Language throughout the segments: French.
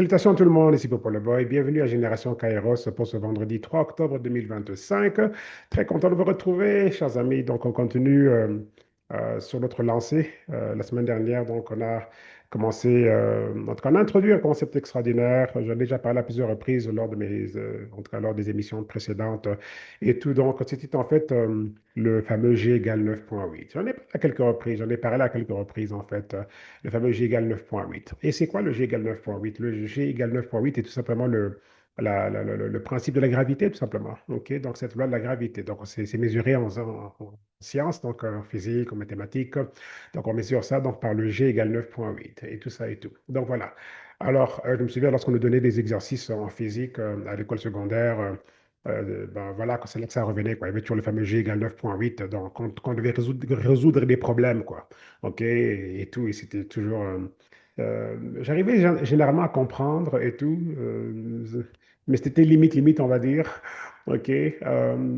Salutations à tout le monde, ici Popo le Boy. Bienvenue à Génération Kairos pour ce vendredi 3 octobre 2025. Très content de vous retrouver, chers amis. Donc, on continue sur notre lancée. La semaine dernière, donc, on a commencé, en tout cas, on a introduit un concept extraordinaire. J'en ai déjà parlé à plusieurs reprises lors de en tout cas, lors des émissions précédentes et tout. Donc, c'était en fait le fameux G égale 9,8. J'en ai parlé à quelques reprises, j'en ai parlé à quelques reprises, en fait. Le fameux G égale 9,8. Et c'est quoi le G égale 9,8? Le G égale 9,8 est tout simplement le principe de la gravité, tout simplement. OK? Donc, cette loi de la gravité. Donc, c'est mesuré en sciences, donc en physique, en mathématiques. Donc, on mesure ça donc, par le G égale 9,8 et tout ça et tout. Donc, voilà. Alors, je me souviens lorsqu'on nous donnait des exercices en physique à l'école secondaire, ben voilà, c'est là que ça revenait, quoi. Il y avait toujours le fameux G égale 9,8, donc on devait résoudre des problèmes, quoi. OK, et tout, et c'était toujours... j'arrivais généralement à comprendre et tout, mais c'était limite, limite, on va dire. OK, et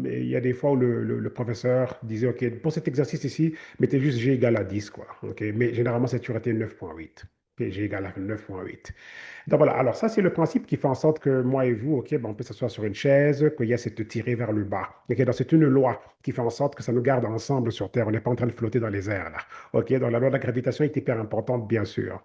il y a des fois où le professeur disait, OK, pour cet exercice ici, mettez juste G égale à 10, quoi. OK, mais généralement, c'est toujours été 9,8. OK, G égale à 9,8. Donc voilà, alors ça, c'est le principe qui fait en sorte que moi et vous, OK, ben, on peut s'asseoir sur une chaise, qu'il y a cette tirée vers le bas. OK, donc c'est une loi qui fait en sorte que ça nous garde ensemble sur Terre. On n'est pas en train de flotter dans les airs, là. OK, donc la loi de la gravitation est hyper importante, bien sûr.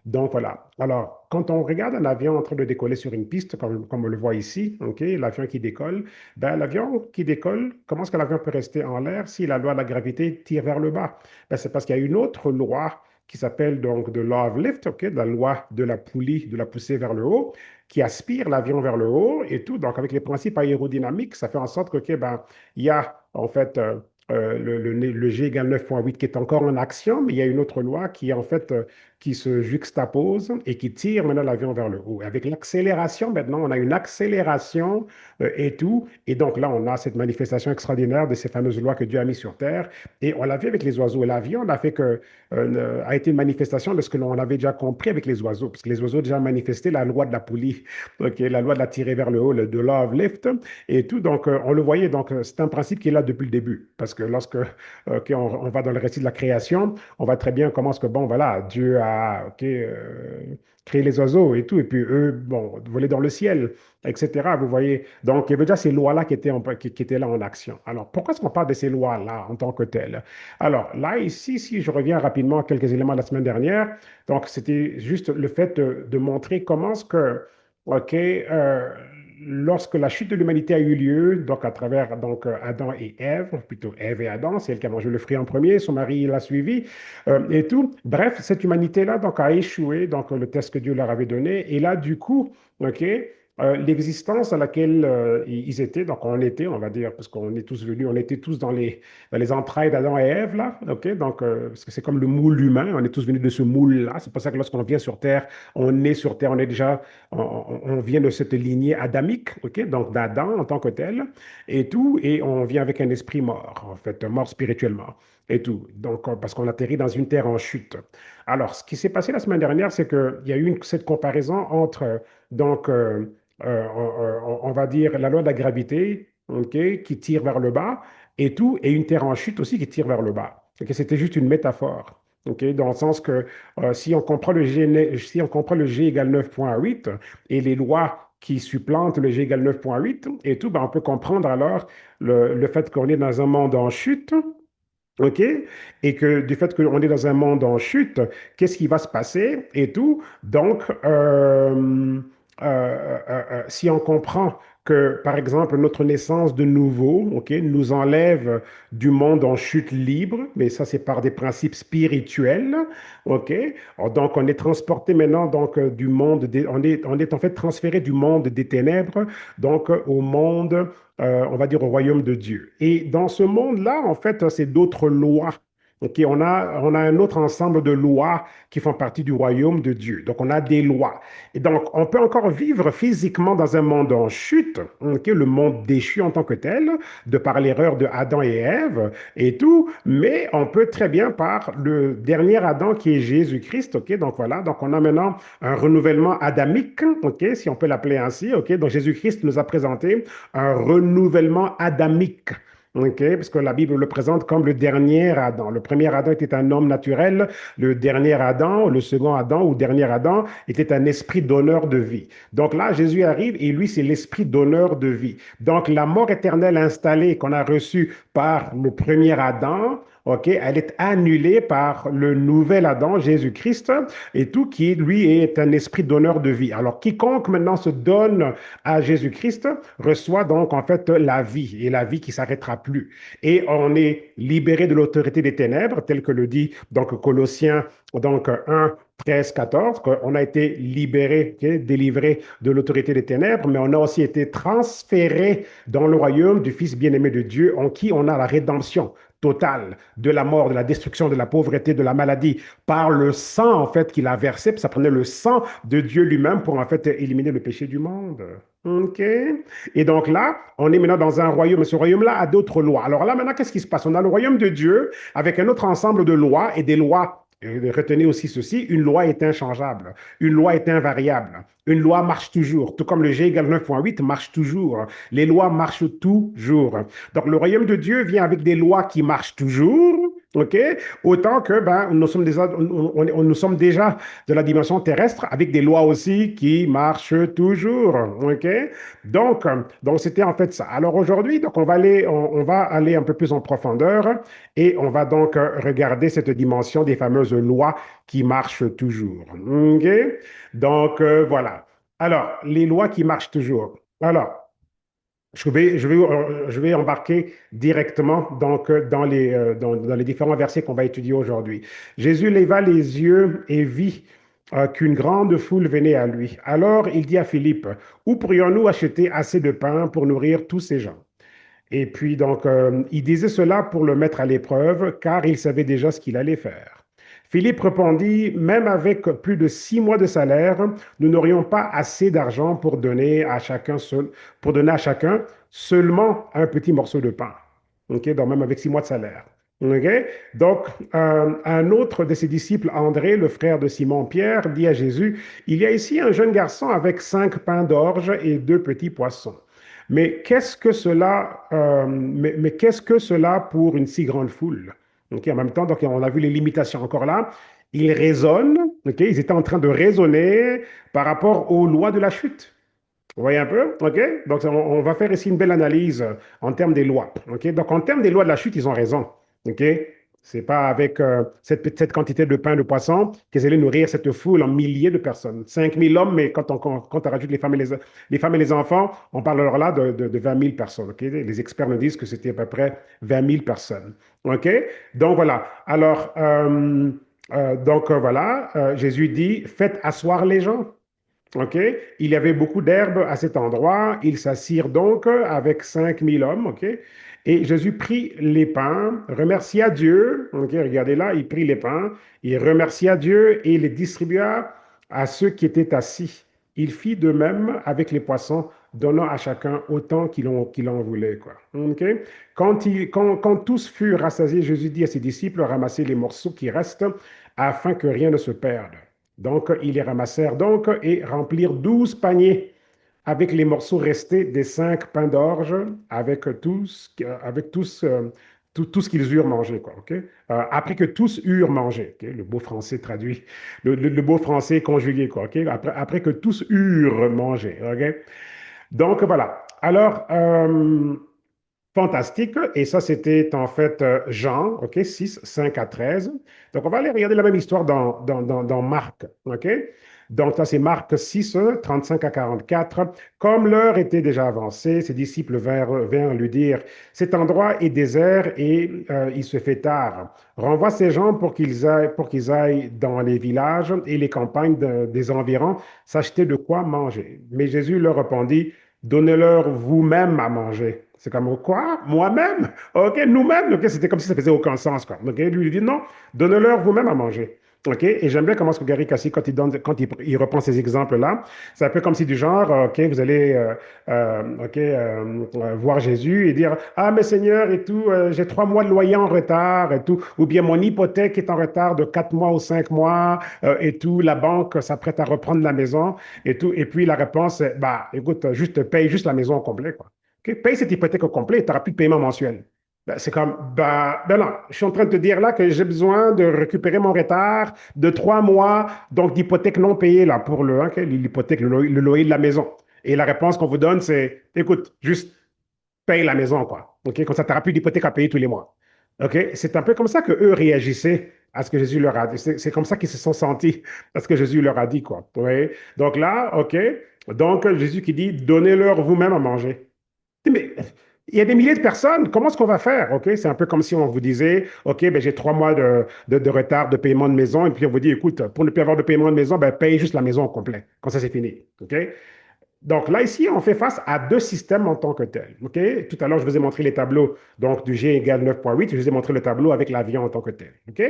Donc voilà. Alors, quand on regarde un avion en train de décoller sur une piste, comme on le voit ici, OK, l'avion qui décolle, ben, l'avion qui décolle, comment est-ce que l'avion peut rester en l'air si la loi de la gravité tire vers le bas? Ben, c'est parce qu'il y a une autre loi qui s'appelle donc the law of lift, OK, la loi de la poulie, de la poussée vers le haut, qui aspire l'avion vers le haut et tout. Donc, avec les principes aérodynamiques, ça fait en sorte que, OK, ben, il y a en fait le G égale 9,8 qui est encore en action, mais il y a une autre loi qui en fait qui se juxtapose et qui tire maintenant l'avion vers le haut. Avec l'accélération, maintenant, on a une accélération et tout. Et donc là, on a cette manifestation extraordinaire de ces fameuses lois que Dieu a mis sur Terre. Et on l'a vu avec les oiseaux. Et l'avion a fait que, a été une manifestation de ce que l'on avait déjà compris avec les oiseaux, parce que les oiseaux ont déjà manifesté la loi de la poulie, okay, la loi de la tirer vers le haut, de law of lift et tout. Donc, on le voyait. Donc, c'est un principe qui est là depuis le début. Parce que lorsque on va dans le récit de la création, on voit très bien comment est-ce que, bon, voilà, Dieu a créé les oiseaux et tout, et puis eux, bon, volaient dans le ciel, etc. Vous voyez? Donc, il y avait déjà ces lois-là qui étaient là en action. Alors, pourquoi est-ce qu'on parle de ces lois-là en tant que telles? Alors, là, ici, si je reviens rapidement à quelques éléments de la semaine dernière, donc, c'était juste le fait de montrer comment est-ce que, OK, lorsque la chute de l'humanité a eu lieu, donc à travers donc, Adam et Ève, plutôt Ève et Adam, c'est elle qui a mangé le fruit en premier, son mari l'a suivi, et tout. Bref, cette humanité-là donc, a échoué, donc le test que Dieu leur avait donné, et là, du coup, OK, l'existence à laquelle ils étaient, donc on était, on va dire, parce qu'on est tous venus, on était tous dans les entrailles d'Adam et Ève, là, OK, donc, parce que c'est comme le moule humain, on est tous venus de ce moule-là, c'est pour ça que lorsqu'on vient sur Terre, on est déjà on vient de cette lignée adamique, ok, donc d'Adam en tant que tel, et tout, et on vient avec un esprit mort, en fait, mort spirituellement, et tout. Donc, parce qu'on atterrit dans une terre en chute. Alors, ce qui s'est passé la semaine dernière, c'est qu'il y a eu cette comparaison entre, donc, on va dire, la loi de la gravité, ok, qui tire vers le bas, et tout, et une terre en chute aussi qui tire vers le bas. Ok, c'était juste une métaphore. OK, dans le sens que si on comprend si on comprend le G égale 9,8 et les lois qui supplantent le G égale 9,8 et tout, ben, on peut comprendre alors le fait qu'on est dans un monde en chute, OK, et que du fait qu'on est dans un monde en chute, qu'est-ce qui va se passer et tout. Donc, si on comprend que, par exemple, notre naissance de nouveau, OK, nous enlève du monde en chute libre, mais ça, c'est par des principes spirituels, OK? Donc, on est transporté maintenant donc, du monde, on est en fait transféré du monde des ténèbres, donc au monde, on va dire au royaume de Dieu. Et dans ce monde-là, en fait, c'est d'autres lois. OK, on a un autre ensemble de lois qui font partie du royaume de Dieu. Donc, on a des lois. Et donc, on peut encore vivre physiquement dans un monde en chute, OK, le monde déchu en tant que tel, de par l'erreur de Adam et Ève et tout, mais on peut très bien par le dernier Adam qui est Jésus-Christ, OK, donc voilà, donc on a maintenant un renouvellement adamique, OK, si on peut l'appeler ainsi, OK, donc Jésus-Christ nous a présenté un renouvellement adamique. ok, parce que la Bible le présente comme le dernier Adam. Le premier Adam était un homme naturel, le dernier Adam, le second Adam ou dernier Adam était un esprit donneur de vie. Donc là, Jésus arrive et lui, c'est l'esprit donneur de vie. Donc la mort éternelle installée qu'on a reçue par le premier Adam, ok, elle est annulée par le nouvel Adam, Jésus-Christ, et tout qui, lui, est un esprit donneur de vie. Alors quiconque maintenant se donne à Jésus-Christ reçoit donc en fait la vie et la vie qui s'arrêtera plus. Et on est libéré de l'autorité des ténèbres, tel que le dit donc Colossiens donc 1, 13, 14, qu'on a été libéré, okay, délivré de l'autorité des ténèbres, mais on a aussi été transféré dans le royaume du Fils bien-aimé de Dieu, en qui on a la rédemption totale de la mort, de la destruction, de la pauvreté, de la maladie, par le sang en fait qu'il a versé, puis ça prenait le sang de Dieu lui-même pour en fait éliminer le péché du monde. OK. Et donc là, on est maintenant dans un royaume. Ce royaume-là a d'autres lois. Alors là, maintenant, qu'est-ce qui se passe? On a le royaume de Dieu avec un autre ensemble de lois et des lois. Retenez aussi ceci, une loi est inchangeable, une loi est invariable, une loi marche toujours, tout comme le G égale 9.8 marche toujours, les lois marchent toujours. Donc le royaume de Dieu vient avec des lois qui marchent toujours, ok? Autant que ben, nous sommes déjà de la dimension terrestre avec des lois aussi qui marchent toujours, ok? Donc c'était en fait ça. Alors aujourd'hui, donc on va aller un peu plus en profondeur et on va donc regarder cette dimension des fameuses lois qui marchent toujours, ok? Donc voilà. Alors les lois qui marchent toujours. Alors je vais embarquer directement donc, dans les différents versets qu'on va étudier aujourd'hui. Jésus leva les yeux et vit qu'une grande foule venait à lui. Alors il dit à Philippe, où pourrions-nous acheter assez de pain pour nourrir tous ces gens? Et puis donc, il disait cela pour le mettre à l'épreuve, car il savait déjà ce qu'il allait faire. Philippe répondit, même avec plus de 6 mois de salaire, nous n'aurions pas assez d'argent pour donner à chacun seulement un petit morceau de pain. OK? Donc même avec 6 mois de salaire. OK? Donc, un autre de ses disciples, André, le frère de Simon-Pierre, dit à Jésus, il y a ici un jeune garçon avec 5 pains d'orge et 2 petits poissons. Mais qu'est-ce que cela pour une si grande foule? Ok, en même temps, donc, on a vu les limitations encore là. Ils raisonnent, ok, ils étaient en train de raisonner par rapport aux lois de la chute. Vous voyez un peu? OK? Donc, on va faire ici une belle analyse en termes des lois. OK? Donc, en termes des lois de la chute, ils ont raison. OK? C'est pas avec cette quantité de pain, de poisson qu'ils allaient nourrir cette foule en milliers de personnes. 5 000 hommes, mais quand on rajoute les femmes et les enfants, on parle alors là de 20 000 personnes. OK? Les experts nous disent que c'était à peu près 20 000 personnes. OK? Donc, voilà. Alors, voilà, Jésus dit, faites asseoir les gens. OK? Il y avait beaucoup d'herbe à cet endroit. Ils s'assirent donc avec 5 000 hommes. OK? Et Jésus prit les pains, remercia Dieu. OK? Regardez là, il prit les pains, il remercia Dieu et les distribua à ceux qui étaient assis. Il fit de même avec les poissons, donnant à chacun autant qu'il en voulait, quoi. OK? Quand tous furent rassasiés, Jésus dit à ses disciples, ramassez les morceaux qui restent afin que rien ne se perde. Donc, ils les ramassèrent donc et remplirent 12 paniers avec les morceaux restés des 5 pains d'orge, tout ce qu'ils eurent mangé, quoi, ok? Après que tous eurent mangé, ok? Le beau français traduit, le beau français conjugué, quoi, ok? Après que tous eurent mangé, ok? Donc, voilà. Alors, fantastique. Et ça, c'était en fait Jean, OK, 6, 5 à 13. Donc, on va aller regarder la même histoire dans Marc, OK? Donc, ça, c'est Marc 6, 35 à 44. Comme l'heure était déjà avancée, ses disciples vinrent lui dire, cet endroit est désert et il se fait tard. Renvoie ces gens pour qu'ils aillent dans les villages et les campagnes des environs s'acheter de quoi manger. Mais Jésus leur répondit, donnez-leur vous-même à manger. C'est comme quoi? Moi-même? OK, nous-mêmes? OK, c'était comme si ça faisait aucun sens, quoi. OK, lui, il dit non, donnez-leur vous-même à manger. OK, et j'aime bien comment ce que Gary Cassi, quand il reprend ces exemples-là, c'est un peu comme si du genre, OK, vous allez voir Jésus et dire, ah, mais Seigneur, et tout, j'ai 3 mois de loyer en retard, et tout, ou bien mon hypothèque est en retard de 4 mois ou 5 mois, et tout, la banque s'apprête à reprendre la maison, et tout, et puis la réponse, est, bah, écoute, juste paye juste la maison au complet, quoi. OK, paye cette hypothèque au complet, tu n'auras plus de paiement mensuel. Ben, c'est comme, ben non, je suis en train de te dire là que j'ai besoin de récupérer mon retard de 3 mois, donc d'hypothèque non payée là pour le, hein, l'hypothèque, le loyer de la maison. Et la réponse qu'on vous donne, c'est, écoute, juste paye la maison, quoi. OK? Comme ça, tu n'auras plus d'hypothèque à payer tous les mois. OK? C'est un peu comme ça que eux réagissaient à ce que Jésus leur a dit. C'est comme ça qu'ils se sont sentis à ce que Jésus leur a dit, quoi. Vous voyez? Donc là, OK? Donc Jésus qui dit, donnez-leur vous-même à manger. Mais il y a des milliers de personnes, comment est-ce qu'on va faire? OK? C'est un peu comme si on vous disait, OK, ben, j'ai 3 mois de retard de paiement de maison, et puis on vous dit, écoute, pour ne plus avoir de paiement de maison, ben, paye juste la maison au complet. Comme ça, c'est fini. OK? Donc là, ici, on fait face à deux systèmes en tant que tels. OK? Tout à l'heure, je vous ai montré les tableaux donc, du G égale 9,8. Je vous ai montré le tableau avec l'avion en tant que tel. OK?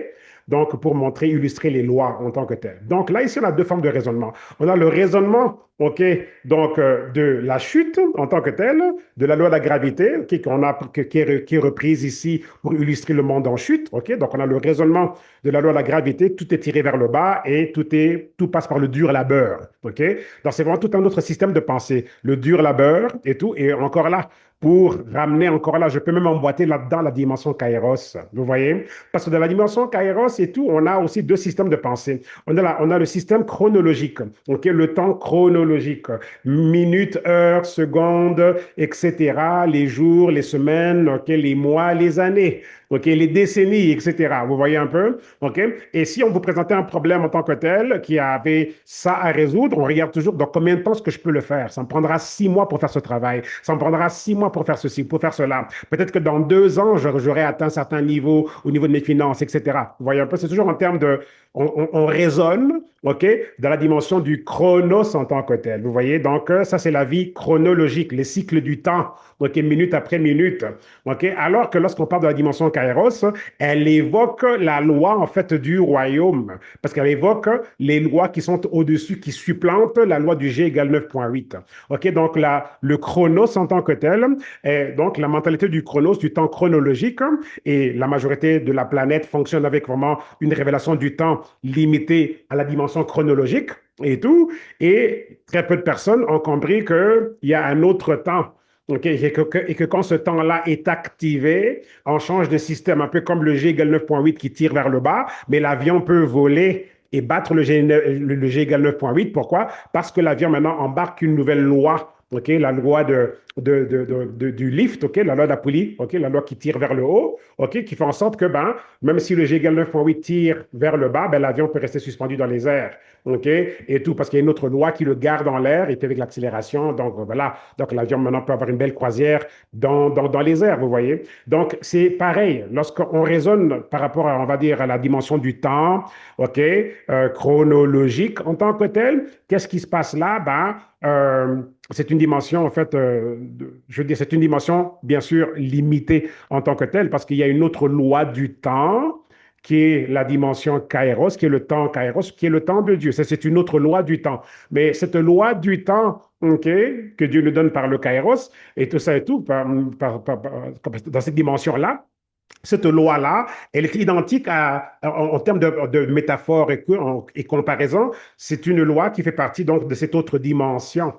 Donc, pour montrer, illustrer les lois en tant que telles. Donc là, ici, on a deux formes de raisonnement. On a le raisonnement, OK, donc de la chute en tant que telle, de la loi de la gravité, OK, qui est reprise ici pour illustrer le monde en chute. OK? Donc, on a le raisonnement de la loi de la gravité. Tout est tiré vers le bas et tout passe par le dur labeur. OK? Donc, c'est vraiment tout un autre système de pensée. Le dur labeur et tout. Et encore là, pour ramener encore là, je peux même emboîter là-dedans la dimension Kairos. Vous voyez? Parce que dans la dimension Kairos et tout, on a aussi deux systèmes de pensée. On a le système chronologique, ok, le temps chronologique, minutes, heures, secondes, etc., les jours, les semaines, ok, les mois, les années, ok, les décennies, etc. Vous voyez un peu? Ok? Et si on vous présentait un problème en tant que tel qui avait ça à résoudre, on regarde toujours dans combien de temps est-ce que je peux le faire. Ça me prendra 6 mois pour faire ce travail. Ça me prendra 6 mois pour faire ceci, pour faire cela. Peut-être que dans 2 ans, j'aurai atteint un certain niveau au niveau de mes finances, etc. Vous voyez un peu, c'est toujours en termes de, on raisonne, OK, dans la dimension du chronos en tant que tel. Vous voyez, donc ça, c'est la vie chronologique, les cycles du temps, OK, minute après minute. OK, alors que lorsqu'on parle de la dimension kairos, elle évoque la loi, en fait, du royaume, parce qu'elle évoque les lois qui sont au-dessus, qui supplantent la loi du G égale 9,8. OK, donc le chronos en tant que tel, est donc la mentalité du chronos, du temps chronologique, et la majorité de la planète fonctionne avec vraiment une révélation du temps limitée à la dimension chronologique et tout. Et très peu de personnes ont compris qu'il y a un autre temps. Okay, et que quand ce temps-là est activé, on change de système, un peu comme le G égale 9,8 qui tire vers le bas, mais l'avion peut voler et battre le G égale 9,8. Pourquoi? Parce que l'avion maintenant embarque une nouvelle loi. OK, la loi du lift, OK, la loi d'Apouly, OK, la loi qui tire vers le haut, OK, qui fait en sorte que, ben, même si le G égale 9,8 tire vers le bas, ben, l'avion peut rester suspendu dans les airs, OK, et tout, parce qu'il y a une autre loi qui le garde en l'air, et puis avec l'accélération, donc voilà, donc l'avion maintenant peut avoir une belle croisière dans les airs, vous voyez. Donc, c'est pareil, lorsqu'on raisonne par rapport à, on va dire, à la dimension du temps, OK, chronologique en tant que tel, qu'est-ce qui se passe là? Ben, c'est une dimension, en fait, je veux dire, c'est une dimension, bien sûr, limitée en tant que telle, parce qu'il y a une autre loi du temps, qui est la dimension kairos, qui est le temps kairos, qui est le temps de Dieu. Ça, c'est une autre loi du temps. Mais cette loi du temps, OK, que Dieu nous donne par le kairos, et tout ça et tout, dans cette dimension-là, cette loi-là, elle est identique en termes de métaphore et comparaison. C'est une loi qui fait partie donc de cette autre dimension,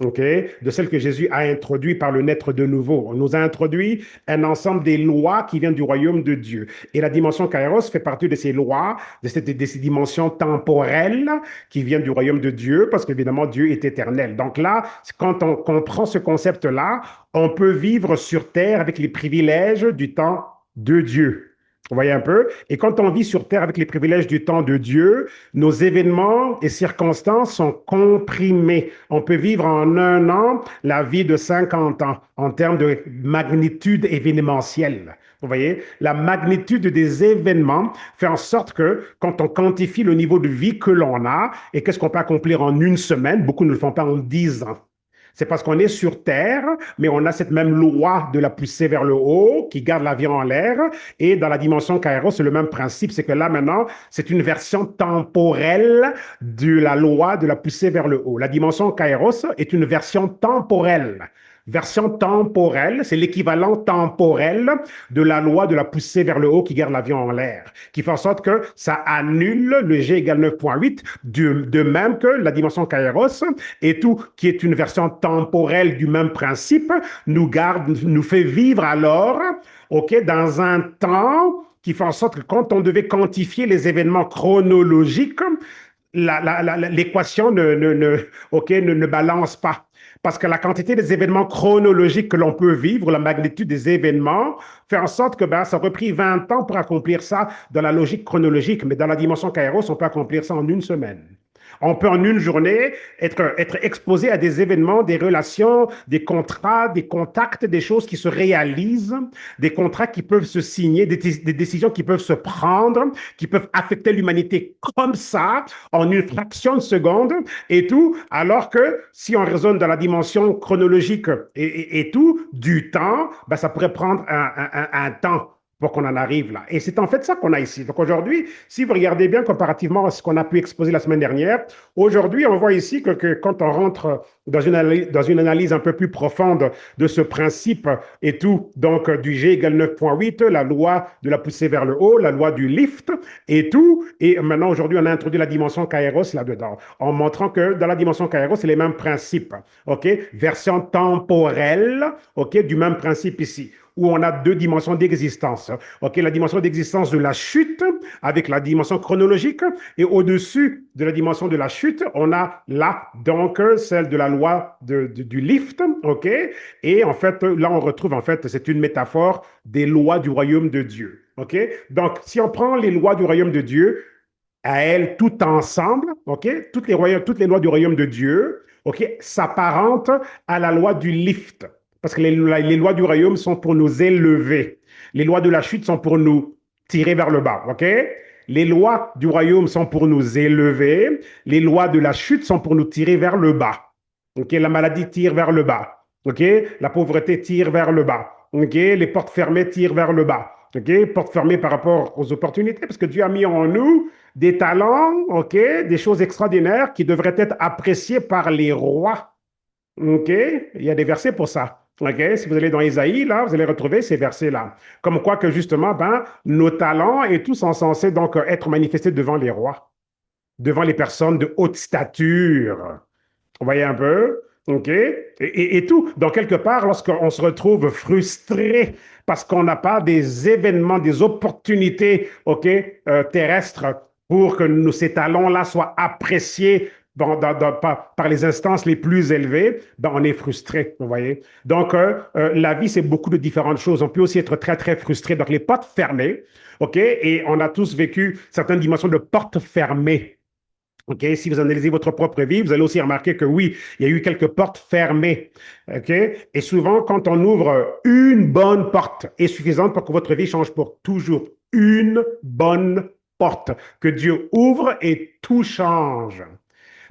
ok, de celle que Jésus a introduit par le naître de nouveau. On nous a introduit un ensemble des lois qui viennent du royaume de Dieu. Et la dimension Kairos fait partie de ces lois, de ces dimensions temporelles qui viennent du royaume de Dieu, parce qu'évidemment, Dieu est éternel. Donc là, quand on comprend ce concept-là, on peut vivre sur terre avec les privilèges du temps de Dieu. Vous voyez un peu? Et quand on vit sur Terre avec les privilèges du temps de Dieu, nos événements et circonstances sont comprimés. On peut vivre en un an la vie de 50 ans en termes de magnitude événementielle. Vous voyez, la magnitude des événements fait en sorte que quand on quantifie le niveau de vie que l'on a et qu'est-ce qu'on peut accomplir en une semaine, beaucoup ne le font pas en 10 ans. C'est parce qu'on est sur Terre, mais on a cette même loi de la poussée vers le haut qui garde l'avion en l'air. Et dans la dimension Kairos, c'est le même principe. C'est que là, maintenant, c'est une version temporelle de la loi de la poussée vers le haut. La dimension Kairos est une version temporelle version temporelle, c'est l'équivalent temporel de la loi de la poussée vers le haut qui garde l'avion en l'air, qui fait en sorte que ça annule le G égale 9,8, de même que la dimension Kairos et tout, qui est une version temporelle du même principe, nous fait vivre alors, ok, dans un temps qui fait en sorte que quand on devait quantifier les événements chronologiques, l'équation ne balance pas. Parce que la quantité des événements chronologiques que l'on peut vivre, la magnitude des événements, fait en sorte que ça aurait pris 20 ans pour accomplir ça dans la logique chronologique. Mais dans la dimension Kairos, on peut accomplir ça en une semaine. On peut en une journée être exposé à des événements, des relations, des contrats, des contacts, des choses qui se réalisent, des contrats qui peuvent se signer, des décisions qui peuvent se prendre, qui peuvent affecter l'humanité comme ça, en une fraction de seconde et tout, alors que si on raisonne dans la dimension chronologique et tout, du temps, ça pourrait prendre un temps pour qu'on en arrive là. Et c'est en fait ça qu'on a ici. Donc aujourd'hui, si vous regardez bien comparativement à ce qu'on a pu exposer la semaine dernière, aujourd'hui, on voit ici que quand on rentre dans une analyse un peu plus profonde de ce principe et tout, donc du G égale 9,8, la loi de la poussée vers le haut, la loi du lift et tout, et maintenant aujourd'hui, on a introduit la dimension Kairos là-dedans, en montrant que dans la dimension Kairos, c'est les mêmes principes, ok? Version temporelle, ok, du même principe ici où on a deux dimensions d'existence. Ok, la dimension d'existence de la chute avec la dimension chronologique et au-dessus de la dimension de la chute, on a là donc celle de la loi du lift. Ok, et en fait là on retrouve en fait c'est une métaphore des lois du royaume de Dieu. Ok, donc si on prend les lois du royaume de Dieu à elles tout ensemble, ok, toutes les lois du royaume de Dieu, ok, s'apparentent à la loi du lift. Parce que les lois du royaume sont pour nous élever. Les lois de la chute sont pour nous tirer vers le bas. OK? Les lois du royaume sont pour nous élever. Les lois de la chute sont pour nous tirer vers le bas. OK? La maladie tire vers le bas. OK? La pauvreté tire vers le bas. OK? Les portes fermées tirent vers le bas. OK? Portes fermées par rapport aux opportunités, parce que Dieu a mis en nous des talents, OK? Des choses extraordinaires qui devraient être appréciées par les rois. OK? Il y a des versets pour ça. OK? Si vous allez dans Isaïe, là, vous allez retrouver ces versets-là. Comme quoi que justement, nos talents et tout sont censés donc être manifestés devant les rois, devant les personnes de haute stature. Vous voyez un peu? OK? Et tout. Donc, quelque part, lorsqu'on se retrouve frustré parce qu'on n'a pas des événements, des opportunités, OK, terrestres pour que ces talents-là soient appréciés par les instances les plus élevées, on est frustré, vous voyez. Donc, la vie, c'est beaucoup de différentes choses. On peut aussi être très, très frustré. Donc, les portes fermées, OK, et on a tous vécu certaines dimensions de portes fermées. OK, si vous analysez votre propre vie, vous allez aussi remarquer que oui, il y a eu quelques portes fermées. OK, et souvent, quand on ouvre une bonne porte est suffisante pour que votre vie change pour toujours. Une bonne porte que Dieu ouvre et tout change.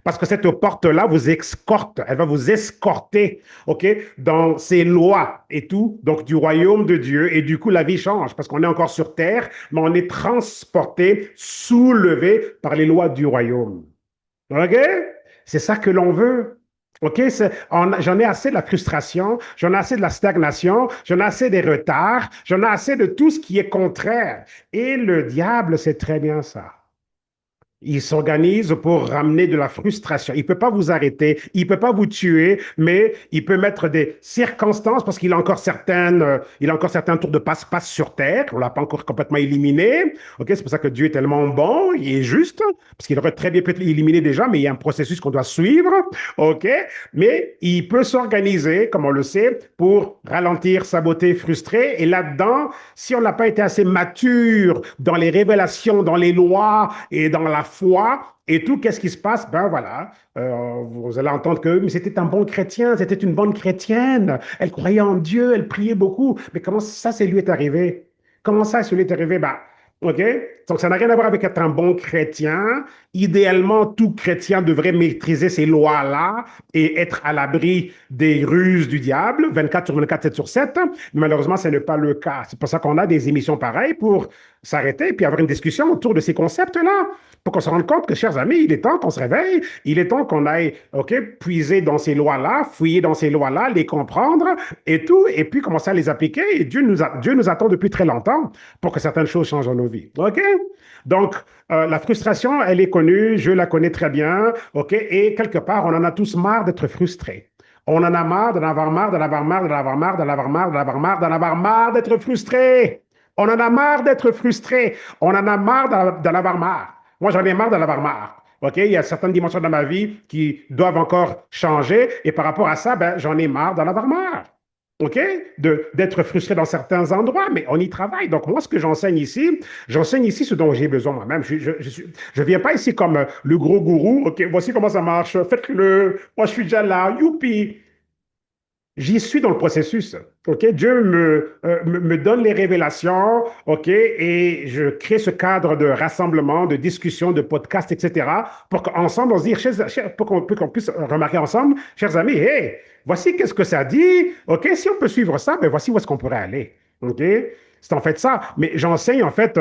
Parce que cette porte-là vous escorte, elle va vous escorter, OK, dans ses lois et tout, donc du royaume de Dieu. Et du coup, la vie change parce qu'on est encore sur terre, mais on est transporté, soulevé par les lois du royaume. OK? C'est ça que l'on veut. OK? J'en ai assez de la frustration, j'en ai assez de la stagnation, j'en ai assez des retards, j'en ai assez de tout ce qui est contraire. Et le diable sait très bien ça. Il s'organise pour ramener de la frustration. Il ne peut pas vous arrêter, il ne peut pas vous tuer, mais il peut mettre des circonstances parce qu'il a encore il a encore certains tours de passe-passe sur Terre. On ne l'a pas encore complètement éliminé. Ok, c'est pour ça que Dieu est tellement bon, il est juste, parce qu'il aurait très bien pu être éliminé déjà, mais il y a un processus qu'on doit suivre. Ok, mais il peut s'organiser, comme on le sait, pour ralentir, saboter, frustrer. Et là-dedans, si on n'a pas été assez mature dans les révélations, dans les lois et dans la foi et tout, qu'est-ce qui se passe? Ben voilà, vous allez entendre que mais c'était un bon chrétien, c'était une bonne chrétienne, elle croyait en Dieu, elle priait beaucoup. Mais comment ça, c'est lui est arrivé? Comment ça, c'est lui est arrivé? Ben, OK? Donc, ça n'a rien à voir avec être un bon chrétien. Idéalement, tout chrétien devrait maîtriser ces lois-là et être à l'abri des ruses du diable, 24 sur 24, 7 sur 7. Mais malheureusement, ce n'est pas le cas. C'est pour ça qu'on a des émissions pareilles pour s'arrêter et puis avoir une discussion autour de ces concepts-là pour qu'on se rende compte que, chers amis, il est temps qu'on se réveille, il est temps qu'on aille, OK, puiser dans ces lois-là, fouiller dans ces lois-là, les comprendre et tout, et puis commencer à les appliquer. Et Dieu nous attend depuis très longtemps pour que certaines choses changent dans nos vies. OK? Donc, la frustration, elle est connue, je la connais très bien, OK? Et quelque part, on en a tous marre d'être frustrés. On en a marre d'en avoir marre, d'en avoir marre, d'en avoir marre, d'en avoir marre, d'en avoir marre, d'en avoir marre d'être frustré. On en a marre d'être frustré. On en a marre d'en avoir marre. Moi, j'en ai marre d'en avoir marre. OK? Il y a certaines dimensions dans ma vie qui doivent encore changer. Et par rapport à ça, ben, j'en ai marre d'en avoir marre. OK? D'être frustré dans certains endroits, mais on y travaille. Donc, moi, ce que j'enseigne ici ce dont j'ai besoin moi-même. Je viens pas ici comme le gros gourou. OK, voici comment ça marche. Faites-le. Moi, je suis déjà là. Youpi. J'y suis dans le processus. OK? Dieu me donne les révélations. OK? Et je crée ce cadre de rassemblement, de discussion, de podcast, etc. pour qu'ensemble, on se dise, pour qu'on puisse remarquer ensemble, chers amis, hey, voici qu'est-ce que ça dit. OK? Si on peut suivre ça, ben voici où est-ce qu'on pourrait aller. OK? C'est en fait ça. Mais j'enseigne, en fait,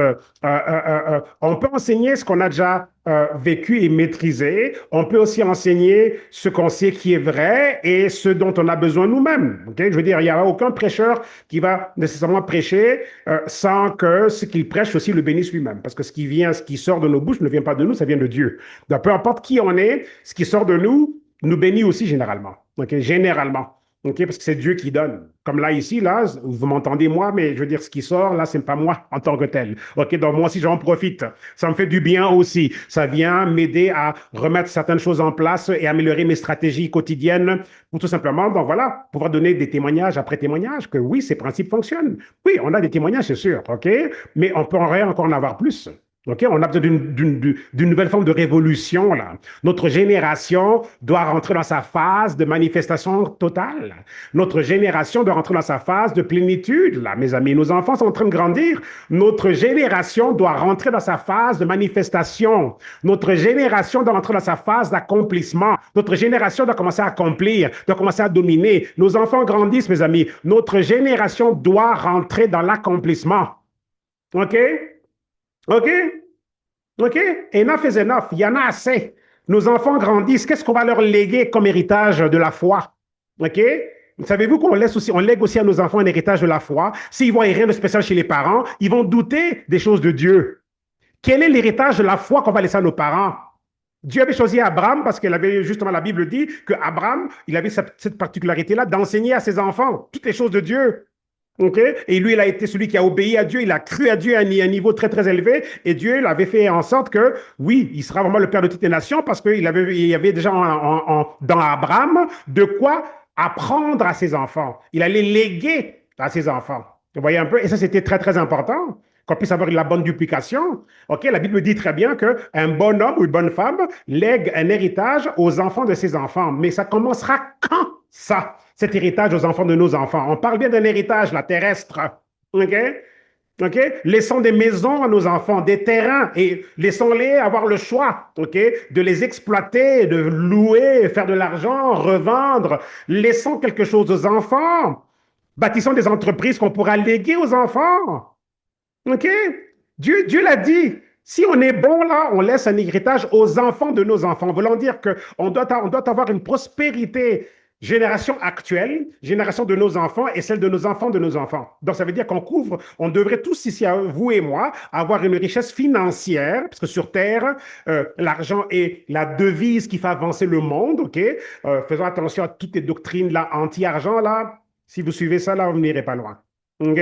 on peut enseigner ce qu'on a déjà vécu et maîtrisé. On peut aussi enseigner ce qu'on sait qui est vrai et ce dont on a besoin nous-mêmes. Okay? Je veux dire, il n'y a aucun prêcheur qui va nécessairement prêcher sans que ce qu'il prêche aussi le bénisse lui-même. Parce que ce qui sort de nos bouches ne vient pas de nous, ça vient de Dieu. Donc, peu importe qui on est, ce qui sort de nous bénit aussi généralement. Okay? Généralement. OK, parce que c'est Dieu qui donne. Comme là, ici, là, vous m'entendez moi, mais je veux dire, ce qui sort, là, c'est pas moi en tant que tel. OK, donc moi aussi, j'en profite. Ça me fait du bien aussi. Ça vient m'aider à remettre certaines choses en place et améliorer mes stratégies quotidiennes pour tout simplement, donc voilà, pouvoir donner des témoignages après témoignages que oui, ces principes fonctionnent. Oui, on a des témoignages, c'est sûr, OK, mais on peut encore en avoir plus. OK, on a besoin d'une nouvelle forme de révolution, là. Notre génération doit rentrer dans sa phase de manifestation totale. Notre génération doit rentrer dans sa phase de plénitude, là, mes amis. Nos enfants sont en train de grandir. Notre génération doit rentrer dans sa phase de manifestation. Notre génération doit rentrer dans sa phase d'accomplissement. Notre génération doit commencer à accomplir, doit commencer à dominer. Nos enfants grandissent, mes amis. Notre génération doit rentrer dans l'accomplissement. OK? OK? OK? Enough is enough. Il y en a assez. Nos enfants grandissent. Qu'est-ce qu'on va leur léguer comme héritage de la foi? OK? Savez-vous qu'on laisse aussi, on lègue aussi à nos enfants un héritage de la foi? S'ils voient rien de spécial chez les parents, ils vont douter des choses de Dieu. Quel est l'héritage de la foi qu'on va laisser à nos parents? Dieu avait choisi Abraham parce qu'il avait justement, la Bible dit que Abraham, il avait cette particularité-là d'enseigner à ses enfants toutes les choses de Dieu. Okay? Et lui, il a été celui qui a obéi à Dieu, il a cru à Dieu à un niveau très, très élevé. Et Dieu l'avait fait en sorte que, oui, il sera vraiment le Père de toutes les nations parce qu'il il y avait déjà dans Abraham de quoi apprendre à ses enfants. Il allait léguer à ses enfants. Vous voyez un peu? Et ça, c'était très, très important qu'on puisse avoir la bonne duplication. OK, la Bible dit très bien qu'un bon homme ou une bonne femme lègue un héritage aux enfants de ses enfants. Mais ça commencera quand ça? Cet héritage aux enfants de nos enfants. On parle bien d'un héritage, la terrestre. OK? OK? Laissons des maisons à nos enfants, des terrains, et laissons-les avoir le choix, OK? De les exploiter, de louer, faire de l'argent, revendre. Laissons quelque chose aux enfants. Bâtissons des entreprises qu'on pourra léguer aux enfants. OK? Dieu l'a dit. Si on est bon là, on laisse un héritage aux enfants de nos enfants. Voulant dire qu'on doit avoir une prospérité génération actuelle, génération de nos enfants et celle de nos enfants de nos enfants. Donc ça veut dire qu'on couvre, on devrait tous ici, vous et moi, avoir une richesse financière, parce que sur Terre, l'argent est la devise qui fait avancer le monde, OK? Faisons attention à toutes les doctrines là, anti-argent là. Si vous suivez ça là, vous n'irez pas loin. OK?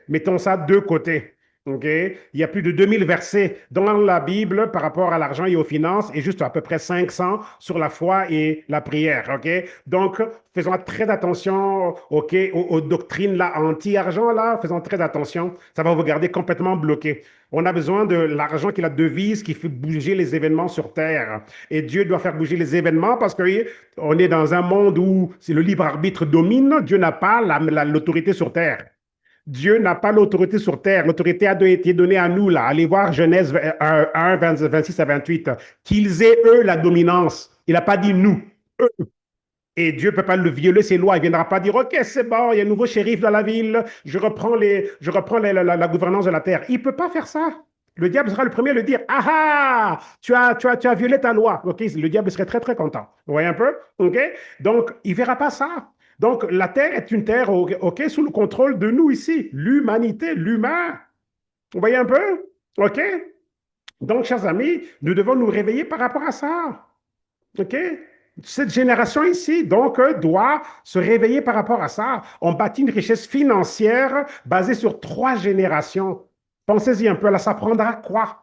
Mettons ça de côté. OK? Il y a plus de 2000 versets dans la Bible par rapport à l'argent et aux finances et juste à peu près 500 sur la foi et la prière. OK? Donc, faisons très attention OK, aux doctrines là, anti-argent. Là, faisons très attention. Ça va vous garder complètement bloqué. On a besoin de l'argent qui est la devise qui fait bouger les événements sur Terre. Et Dieu doit faire bouger les événements parce qu'on est dans un monde où le libre arbitre domine. Dieu n'a pas l'autorité sur Terre. Dieu n'a pas l'autorité sur terre. L'autorité a été donnée à nous, là. Allez voir Genèse 1, 26 à 28. Qu'ils aient, eux, la dominance. Il n'a pas dit nous. Eux. Et Dieu ne peut pas le violer ses lois. Il ne viendra pas dire, OK, c'est bon, il y a un nouveau shérif dans la ville, je reprends la gouvernance de la terre. Il ne peut pas faire ça. Le diable sera le premier à le dire, ah ah, tu as violé ta loi. OK, le diable serait très, très content. Vous voyez un peu? OK? Donc, il ne verra pas ça. Donc, la terre est une terre, OK, sous le contrôle de nous ici, l'humanité, l'humain. Vous voyez un peu? OK? Donc, chers amis, nous devons nous réveiller par rapport à ça. OK? Cette génération ici, donc, doit se réveiller par rapport à ça. On bâtit une richesse financière basée sur 3 générations. Pensez-y un peu, là, ça prendra quoi?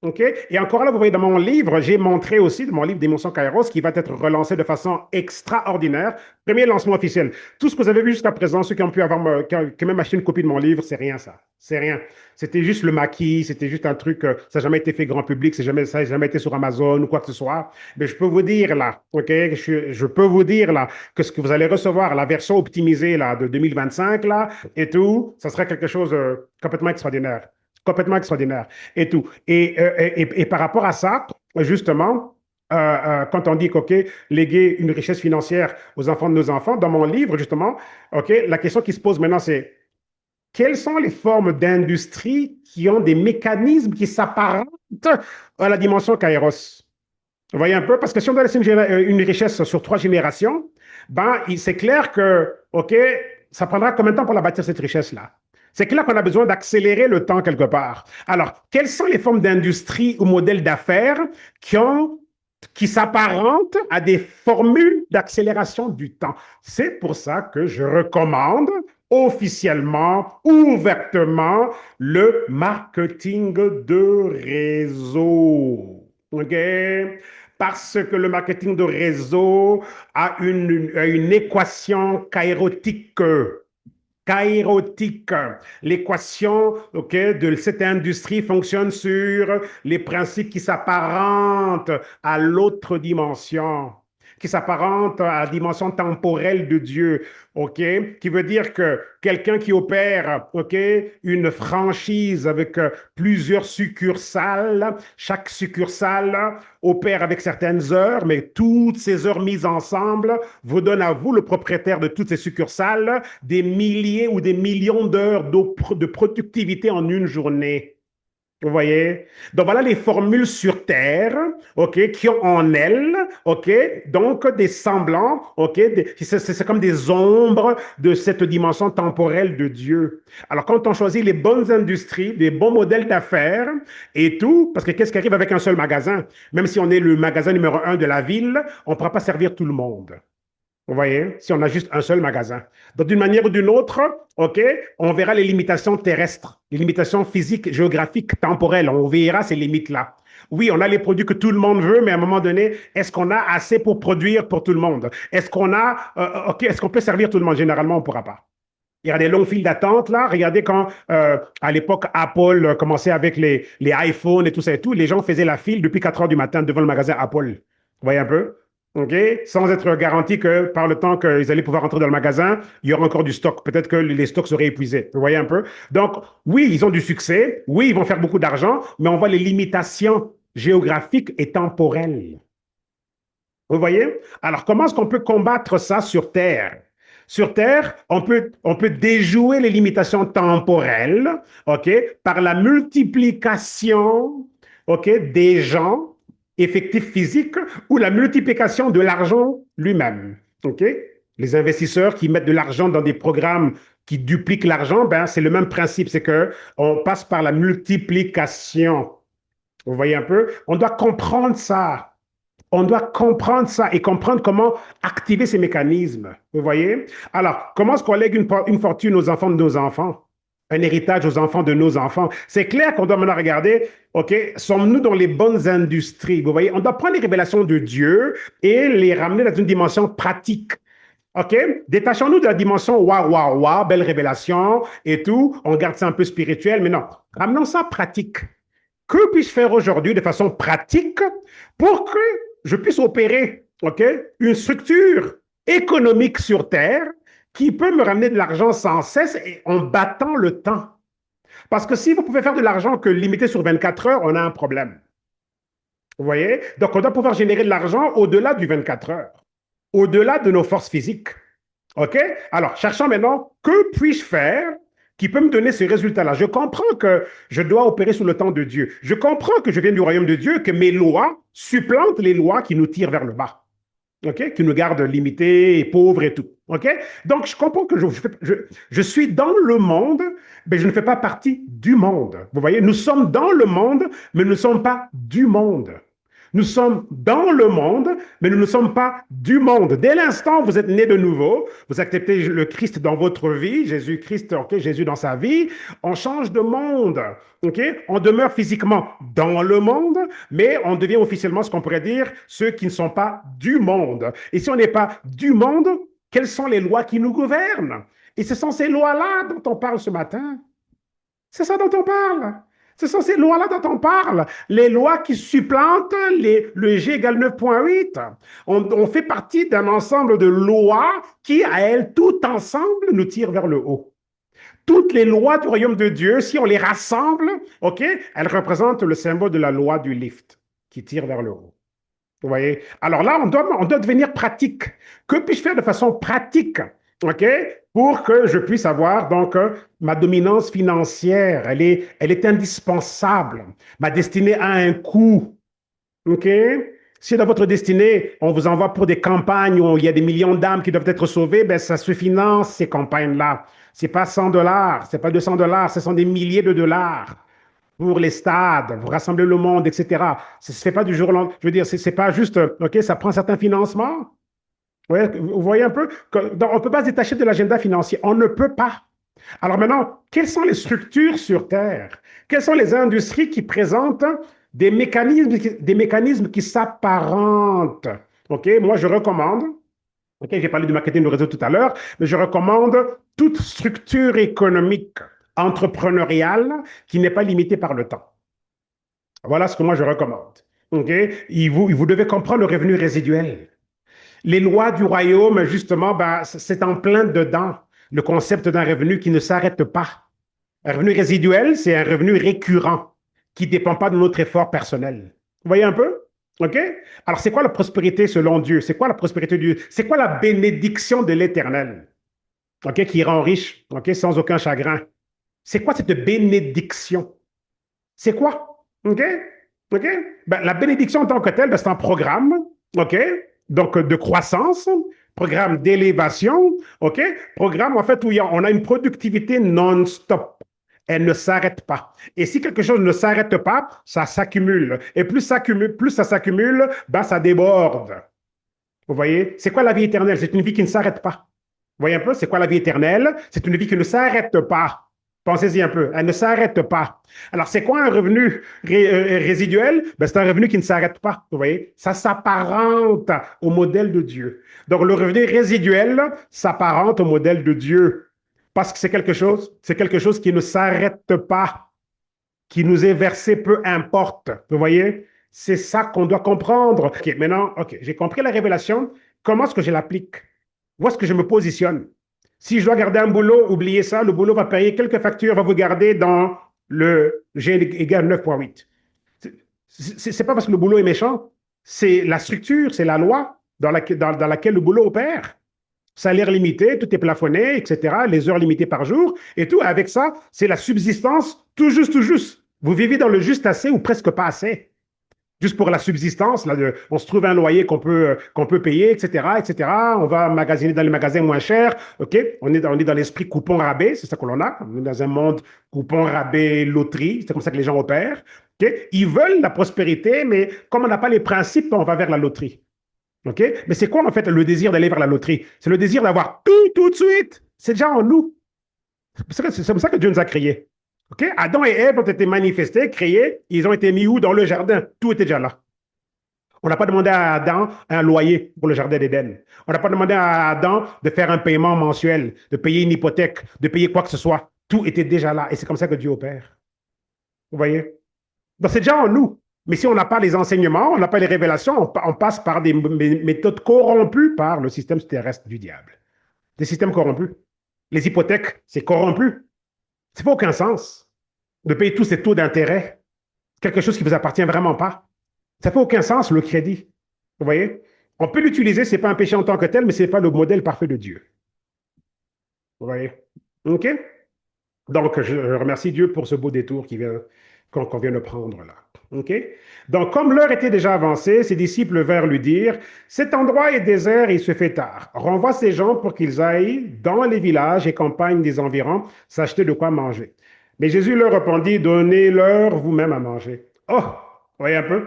OK? Et encore là, vous voyez dans mon livre, j'ai montré aussi, dans mon livre d'Émotion Kairos, qui va être relancé de façon extraordinaire. Premier lancement officiel. Tout ce que vous avez vu jusqu'à présent, ceux qui ont pu avoir, qui ont même acheté une copie de mon livre, c'est rien ça. C'est rien. C'était juste le maquis, c'était juste un truc, ça n'a jamais été fait grand public, ça n'a jamais été sur Amazon ou quoi que ce soit. Mais je peux vous dire là, OK? Je peux vous dire là que ce que vous allez recevoir, la version optimisée là, de 2025 là, et tout, ça sera quelque chose de complètement extraordinaire. Complètement extraordinaire et tout. Et par rapport à ça, justement, quand on dit OK, léguer une richesse financière aux enfants de nos enfants, dans mon livre, justement, OK, la question qui se pose maintenant, c'est quelles sont les formes d'industrie qui ont des mécanismes qui s'apparentent à la dimension Kairos? Vous voyez un peu? Parce que si on doit laisser une richesse sur 3 générations, ben, c'est clair que, OK, ça prendra combien de temps pour la bâtir cette richesse-là? C'est clair qu'on a besoin d'accélérer le temps quelque part. Alors, quelles sont les formes d'industrie ou modèles d'affaires qui qui s'apparentent à des formules d'accélération du temps? C'est pour ça que je recommande officiellement, ouvertement, le marketing de réseau. OK? Parce que le marketing de réseau a une équation kairotique. Kairotique. L'équation de cette industrie fonctionne sur les principes qui s'apparentent à l'autre dimension, qui s'apparentent à la dimension temporelle de Dieu, OK? Qui veut dire que quelqu'un qui opère, OK, une franchise avec plusieurs succursales, chaque succursale opère avec certaines heures, mais toutes ces heures mises ensemble vous donnent à vous, le propriétaire de toutes ces succursales, des milliers ou des millions d'heures de productivité en une journée. Vous voyez? Donc voilà les formules sur Terre, OK, qui ont en elles, OK, donc des semblants, OK, c'est comme des ombres de cette dimension temporelle de Dieu. Alors quand on choisit les bonnes industries, les bons modèles d'affaires et tout, parce que qu'est-ce qui arrive avec un seul magasin? Même si on est le magasin numéro 1 de la ville, on ne pourra pas servir tout le monde. Vous voyez, si on a juste un seul magasin. Donc, d'une manière ou d'une autre, OK, on verra les limitations terrestres, les limitations physiques, géographiques, temporelles. On verra ces limites-là. Oui, on a les produits que tout le monde veut, mais à un moment donné, est-ce qu'on a assez pour produire pour tout le monde? Est-ce qu'on a, OK, est-ce qu'on peut servir tout le monde? Généralement, on ne pourra pas. Il y a des longues files d'attente, là. Regardez quand, à l'époque, Apple commençait avec les iPhones et tout ça et tout, les gens faisaient la file depuis 4 heures du matin devant le magasin Apple. Vous voyez un peu? OK? Sans être garanti que par le temps qu'ils allaient pouvoir entrer dans le magasin, il y aura encore du stock. Peut-être que les stocks seraient épuisés. Vous voyez un peu? Donc, oui, ils ont du succès. Oui, ils vont faire beaucoup d'argent, mais on voit les limitations géographiques et temporelles. Vous voyez? Alors, comment est-ce qu'on peut combattre ça sur Terre? Sur Terre, on peut déjouer les limitations temporelles, OK, par la multiplication, OK, des gens effectifs physiques ou la multiplication de l'argent lui-même, OK? Les investisseurs qui mettent de l'argent dans des programmes qui dupliquent l'argent, ben, c'est le même principe, c'est que on passe par la multiplication. Vous voyez un peu? On doit comprendre ça. On doit comprendre ça et comprendre comment activer ces mécanismes. Vous voyez? Alors, comment est-ce qu'on lègue une fortune aux enfants de nos enfants? Un héritage aux enfants de nos enfants. C'est clair qu'on doit maintenant regarder, OK, sommes-nous dans les bonnes industries? Vous voyez? On doit prendre les révélations de Dieu et les ramener dans une dimension pratique. OK? Détachons-nous de la dimension waouh, waouh, waouh, belle révélation et tout. On garde ça un peu spirituel, mais non. Ramenons ça pratique. Que puis-je faire aujourd'hui de façon pratique pour que je puisse opérer, OK, une structure économique sur Terre qui peut me ramener de l'argent sans cesse et en battant le temps? Parce que si vous pouvez faire de l'argent que limité sur 24 heures, on a un problème. Vous voyez? Donc, on doit pouvoir générer de l'argent au-delà du 24 heures. au-delà de nos forces physiques. OK? Alors, cherchons maintenant, que puis-je faire qui peut me donner ce résultat-là? Je comprends que je dois opérer sous le temps de Dieu. Je comprends que je viens du royaume de Dieu, que mes lois supplantent les lois qui nous tirent vers le bas. OK? Qui nous gardent limités et pauvres et tout. OK? Donc, je comprends que je suis dans le monde, mais je ne fais pas partie du monde. Vous voyez, nous sommes dans le monde, mais nous ne sommes pas du monde. Nous sommes dans le monde, mais nous ne sommes pas du monde. Dès l'instant où vous êtes né de nouveau, vous acceptez le Christ dans votre vie, Jésus-Christ, ok, Jésus dans sa vie, on change de monde. Ok, on demeure physiquement dans le monde, mais on devient officiellement ce qu'on pourrait dire ceux qui ne sont pas du monde. Et si on n'est pas du monde, quelles sont les lois qui nous gouvernent? Et ce sont ces lois-là dont on parle ce matin. C'est ça dont on parle. Ce sont ces lois-là dont on parle. Les lois qui supplantent le G égale 9,8. On fait partie d'un ensemble de lois qui, à elles, tout ensemble, nous tirent vers le haut. Toutes les lois du royaume de Dieu, si on les rassemble, OK, elles représentent le symbole de la loi du lift qui tire vers le haut. Vous voyez? Alors là, on doit devenir pratique. Que puis-je faire de façon pratique? OK? Pour que je puisse avoir donc ma dominance financière. Elle est indispensable. Ma destinée a un coût. OK? Si dans votre destinée, on vous envoie pour des campagnes où il y a des millions d'âmes qui doivent être sauvées, ben ça se finance ces campagnes-là. C'est pas 100 dollars, c'est pas 200 dollars, ce sont des milliers de dollars pour les stades, pour rassembler le monde, etc. Ça ne se fait pas du jour au lendemain. Je veux dire, c'est pas juste, OK, ça prend certains financements. Ouais, vous voyez un peu, on ne peut pas se détacher de l'agenda financier. On ne peut pas. Alors maintenant, quelles sont les structures sur Terre? Quelles sont les industries qui présentent des mécanismes qui s'apparentent? OK, moi je recommande, OK, j'ai parlé du marketing de réseau tout à l'heure, mais je recommande toute structure économique entrepreneuriale qui n'est pas limitée par le temps. Voilà ce que moi je recommande. OK? Vous devez comprendre le revenu résiduel. Les lois du royaume, justement, ben, c'est en plein dedans, le concept d'un revenu qui ne s'arrête pas. Un revenu résiduel, c'est un revenu récurrent qui ne dépend pas de notre effort personnel. Vous voyez un peu? OK? Alors, c'est quoi la prospérité selon Dieu? C'est quoi la prospérité de Dieu? C'est quoi la bénédiction de l'Éternel? OK? Qui rend riche, OK? Sans aucun chagrin. C'est quoi cette bénédiction? C'est quoi? OK? OK? Ben, la bénédiction en tant que telle, ben, c'est un programme, OK? Donc, de croissance, programme d'élévation, OK? Programme, en fait, où on a une productivité non-stop. Elle ne s'arrête pas. Et si quelque chose ne s'arrête pas, ça s'accumule. Et plus ça s'accumule, ben, ça déborde. Vous voyez? C'est quoi la vie éternelle? C'est une vie qui ne s'arrête pas. Vous voyez un peu? C'est quoi la vie éternelle? C'est une vie qui ne s'arrête pas. Pensez-y un peu. Elle ne s'arrête pas. Alors, c'est quoi un revenu résiduel? Ben, c'est un revenu qui ne s'arrête pas. Vous voyez? Ça s'apparente au modèle de Dieu. Donc, le revenu résiduel s'apparente au modèle de Dieu. Parce que c'est quelque chose qui ne s'arrête pas, qui nous est versé, peu importe. Vous voyez? C'est ça qu'on doit comprendre. OK, maintenant, OK, j'ai compris la révélation. Comment est-ce que je l'applique? Où est-ce que je me positionne? Si je dois garder un boulot, oubliez ça, le boulot va payer quelques factures, va vous garder dans le G égale 9,8. C'est pas parce que le boulot est méchant, c'est la structure, c'est la loi dans laquelle le boulot opère. Salaire limité, tout est plafonné, etc. Les heures limitées par jour et tout. Avec ça, c'est la subsistance tout juste, tout juste. Vous vivez dans le juste assez ou presque pas assez juste pour la subsistance. Là, on se trouve un loyer qu'on peut payer, etc., etc. On va magasiner dans les magasins moins chers. OK? On est dans l'esprit coupon-rabais, c'est ça que l'on a. On est dans un monde coupon-rabais, loterie. C'est comme ça que les gens opèrent. OK? Ils veulent la prospérité, mais comme on n'a pas les principes, on va vers la loterie. OK? Mais c'est quoi, en fait, le désir d'aller vers la loterie? C'est le désir d'avoir tout de suite. C'est déjà en nous. C'est comme ça que Dieu nous a créés. OK? Adam et Ève ont été manifestés, créés, ils ont été mis où? Dans le jardin. Tout était déjà là. On n'a pas demandé à Adam un loyer pour le jardin d'Éden. On n'a pas demandé à Adam de faire un paiement mensuel, de payer une hypothèque, de payer quoi que ce soit. Tout était déjà là. Et c'est comme ça que Dieu opère. Vous voyez? Donc c'est déjà en nous. Mais si on n'a pas les enseignements, on n'a pas les révélations, on passe par des méthodes corrompues par le système terrestre du diable. Des systèmes corrompus. Les hypothèques, c'est corrompu. Ça fait aucun sens de payer tous ces taux d'intérêt, quelque chose qui ne vous appartient vraiment pas. Ça fait aucun sens, le crédit. Vous voyez? On peut l'utiliser, ce n'est pas un péché en tant que tel, mais ce n'est pas le modèle parfait de Dieu. Vous voyez? OK? Donc, je remercie Dieu pour ce beau détour qu'on vient de prendre là. OK? Donc, comme l'heure était déjà avancée, ses disciples vinrent lui dire, cet endroit est désert et il se fait tard. Renvoie ces gens pour qu'ils aillent dans les villages et campagnes des environs s'acheter de quoi manger. Mais Jésus leur répondit, donnez-leur vous-même à manger. Oh, vous voyez un peu?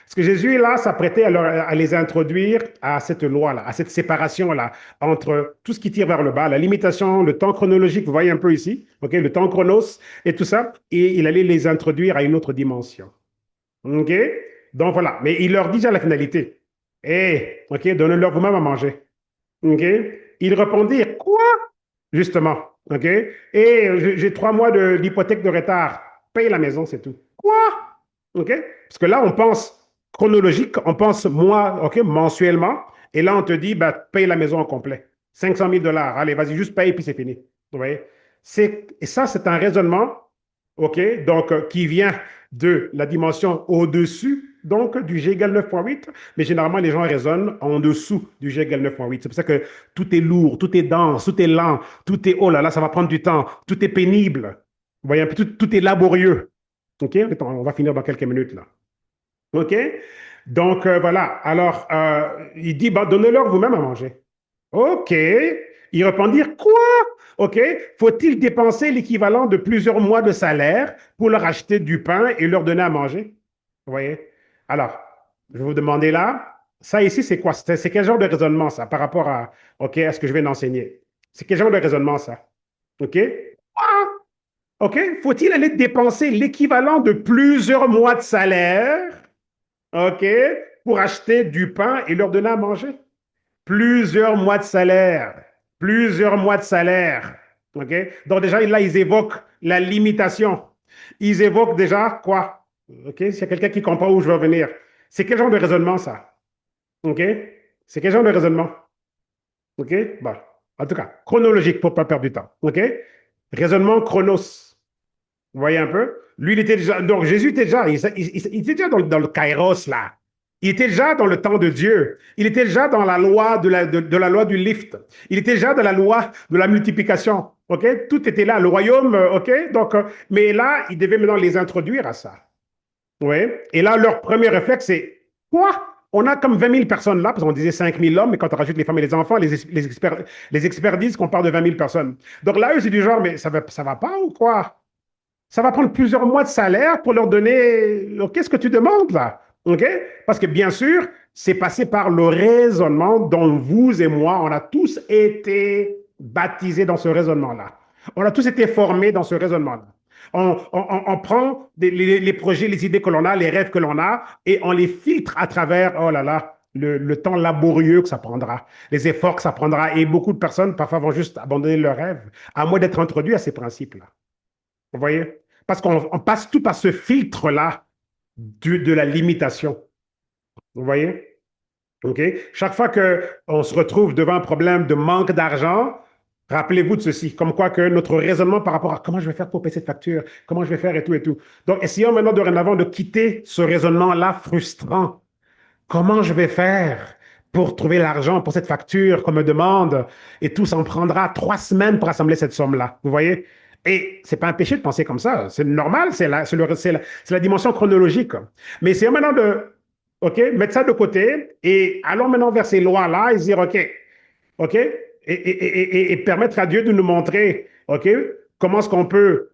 Parce que Jésus, là, s'apprêtait à les introduire à cette loi-là, à cette séparation-là, entre tout ce qui tire vers le bas, la limitation, le temps chronologique, vous voyez un peu ici, ok, le temps chronos et tout ça, et il allait les introduire à une autre dimension. Ok? Donc voilà, mais il leur dit à la finalité, hé, ok, donnez-leur vous-même à manger. Ok? Ils répondirent, quoi? Justement, ok? Et j'ai 3 mois d'hypothèque de retard, paye la maison, c'est tout. Quoi? OK? Parce que là, on pense chronologique, on pense mois, OK, mensuellement, et là, on te dit, bah, paye la maison en complet. 500 000 dollars. Allez, vas-y, juste paye, puis c'est fini. Vous voyez? Et ça, c'est un raisonnement, OK, donc, qui vient de la dimension au-dessus, donc, du G égale 9,8, mais généralement, les gens raisonnent en dessous du G égale 9,8. C'est pour ça que tout est lourd, tout est dense, tout est lent, tout est, oh là là, ça va prendre du temps, tout est pénible. Vous voyez, tout est laborieux. OK? On va finir dans quelques minutes là. OK? Donc, voilà. Alors, il dit, bah, donnez-leur vous-même à manger. OK. Ils répondirent, quoi? OK. Faut-il dépenser l'équivalent de plusieurs mois de salaire pour leur acheter du pain et leur donner à manger? Vous voyez? Alors, je vais vous demander là, ça ici, c'est quoi? C'est quel genre de raisonnement, ça, par rapport à, OK, à ce que je viens d'enseigner? C'est quel genre de raisonnement, ça? OK? OK? Faut-il aller dépenser l'équivalent de plusieurs mois de salaire, OK, pour acheter du pain et leur donner à manger? Plusieurs mois de salaire. Plusieurs mois de salaire. OK? Donc, déjà, là, ils évoquent la limitation. Ils évoquent déjà quoi? OK? S'il y a quelqu'un qui comprend où je veux venir. C'est quel genre de raisonnement, ça? OK? C'est quel genre de raisonnement? OK? Bon. En tout cas, chronologique pour ne pas perdre du temps. OK? Raisonnement chronos. Vous voyez un peu? Lui, il était déjà. Donc, Jésus était déjà. Il était déjà dans le kairos, là. Il était déjà dans le temps de Dieu. Il était déjà dans la loi de la loi du lift. Il était déjà dans la loi de la multiplication. OK? Tout était là. Le royaume, OK? Donc, mais là, il devait maintenant les introduire à ça. Oui. Et là, leur premier réflexe, c'est quoi? On a comme 20 000 personnes là, parce qu'on disait 5 000 hommes, mais quand on rajoute les femmes et les enfants, les experts disent qu'on parle de 20 000 personnes. Donc là, eux, c'est du genre, mais ça va pas ou quoi? Ça va prendre plusieurs mois de salaire pour leur donner. Qu'est-ce que tu demandes là? OK? Parce que bien sûr, c'est passé par le raisonnement dont vous et moi, on a tous été baptisés dans ce raisonnement-là. On a tous été formés dans ce raisonnement-là. On prend les projets, les idées que l'on a, les rêves que l'on a, et on les filtre à travers, oh là là, le temps laborieux que ça prendra, les efforts que ça prendra. Et beaucoup de personnes, parfois, vont juste abandonner leurs rêves, à moins d'être introduits à ces principes-là. Vous voyez? Parce qu'on passe tout par ce filtre-là de la limitation. Vous voyez? OK? Chaque fois qu'on se retrouve devant un problème de manque d'argent, rappelez-vous de ceci, comme quoi que notre raisonnement par rapport à comment je vais faire pour payer cette facture, comment je vais faire et tout et tout. Donc, essayons maintenant dorénavant de quitter ce raisonnement-là frustrant. Comment je vais faire pour trouver l'argent pour cette facture qu'on me demande et tout, ça me prendra 3 semaines pour assembler cette somme-là. Vous voyez? Et c'est pas un péché de penser comme ça. C'est normal, c'est la dimension chronologique. Mais c'est maintenant de, OK, mettre ça de côté et allons maintenant vers ces lois-là et dire, OK, et permettre à Dieu de nous montrer, OK, comment est-ce qu'on peut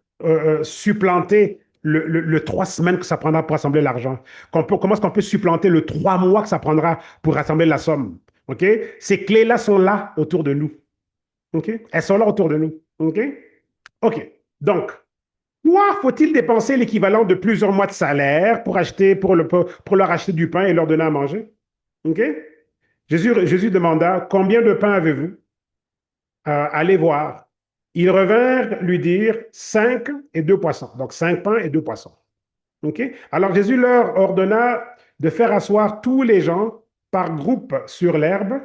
supplanter le 3 semaines que ça prendra pour assembler l'argent. Comment est-ce qu'on peut supplanter le 3 mois que ça prendra pour rassembler la somme. OK? Ces clés-là sont là autour de nous. OK? Elles sont là autour de nous. OK? OK. Donc, quoi faut-il dépenser l'équivalent de plusieurs mois de salaire pour leur acheter du pain et leur donner à manger? OK? Jésus demanda, combien de pain avez-vous? Allez voir. Ils revinrent lui dire 5 et 2 poissons. Donc 5 pains et 2 poissons. OK? Alors Jésus leur ordonna de faire asseoir tous les gens par groupe sur l'herbe.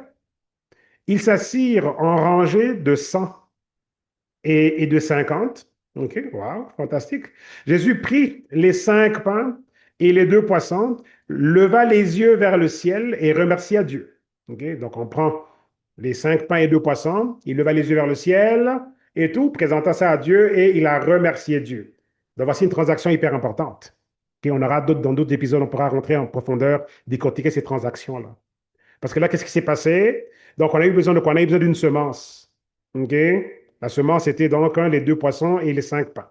Ils s'assirent en rangées de 100 et de 50. OK? Wow, fantastique. Jésus prit les 5 pains et les 2 poissons, leva les yeux vers le ciel et remercia Dieu. OK? Donc, on prend les 5 pains et 2 poissons, il leva les yeux vers le ciel et tout, présenta ça à Dieu et il a remercié Dieu. Donc, voici une transaction hyper importante. OK? On aura dans d'autres épisodes, on pourra rentrer en profondeur, décortiquer ces transactions-là. Parce que là, qu'est-ce qui s'est passé? Donc, on a eu besoin de quoi? On a eu besoin d'une semence. OK? La semence était donc les 2 poissons et les 5 pains.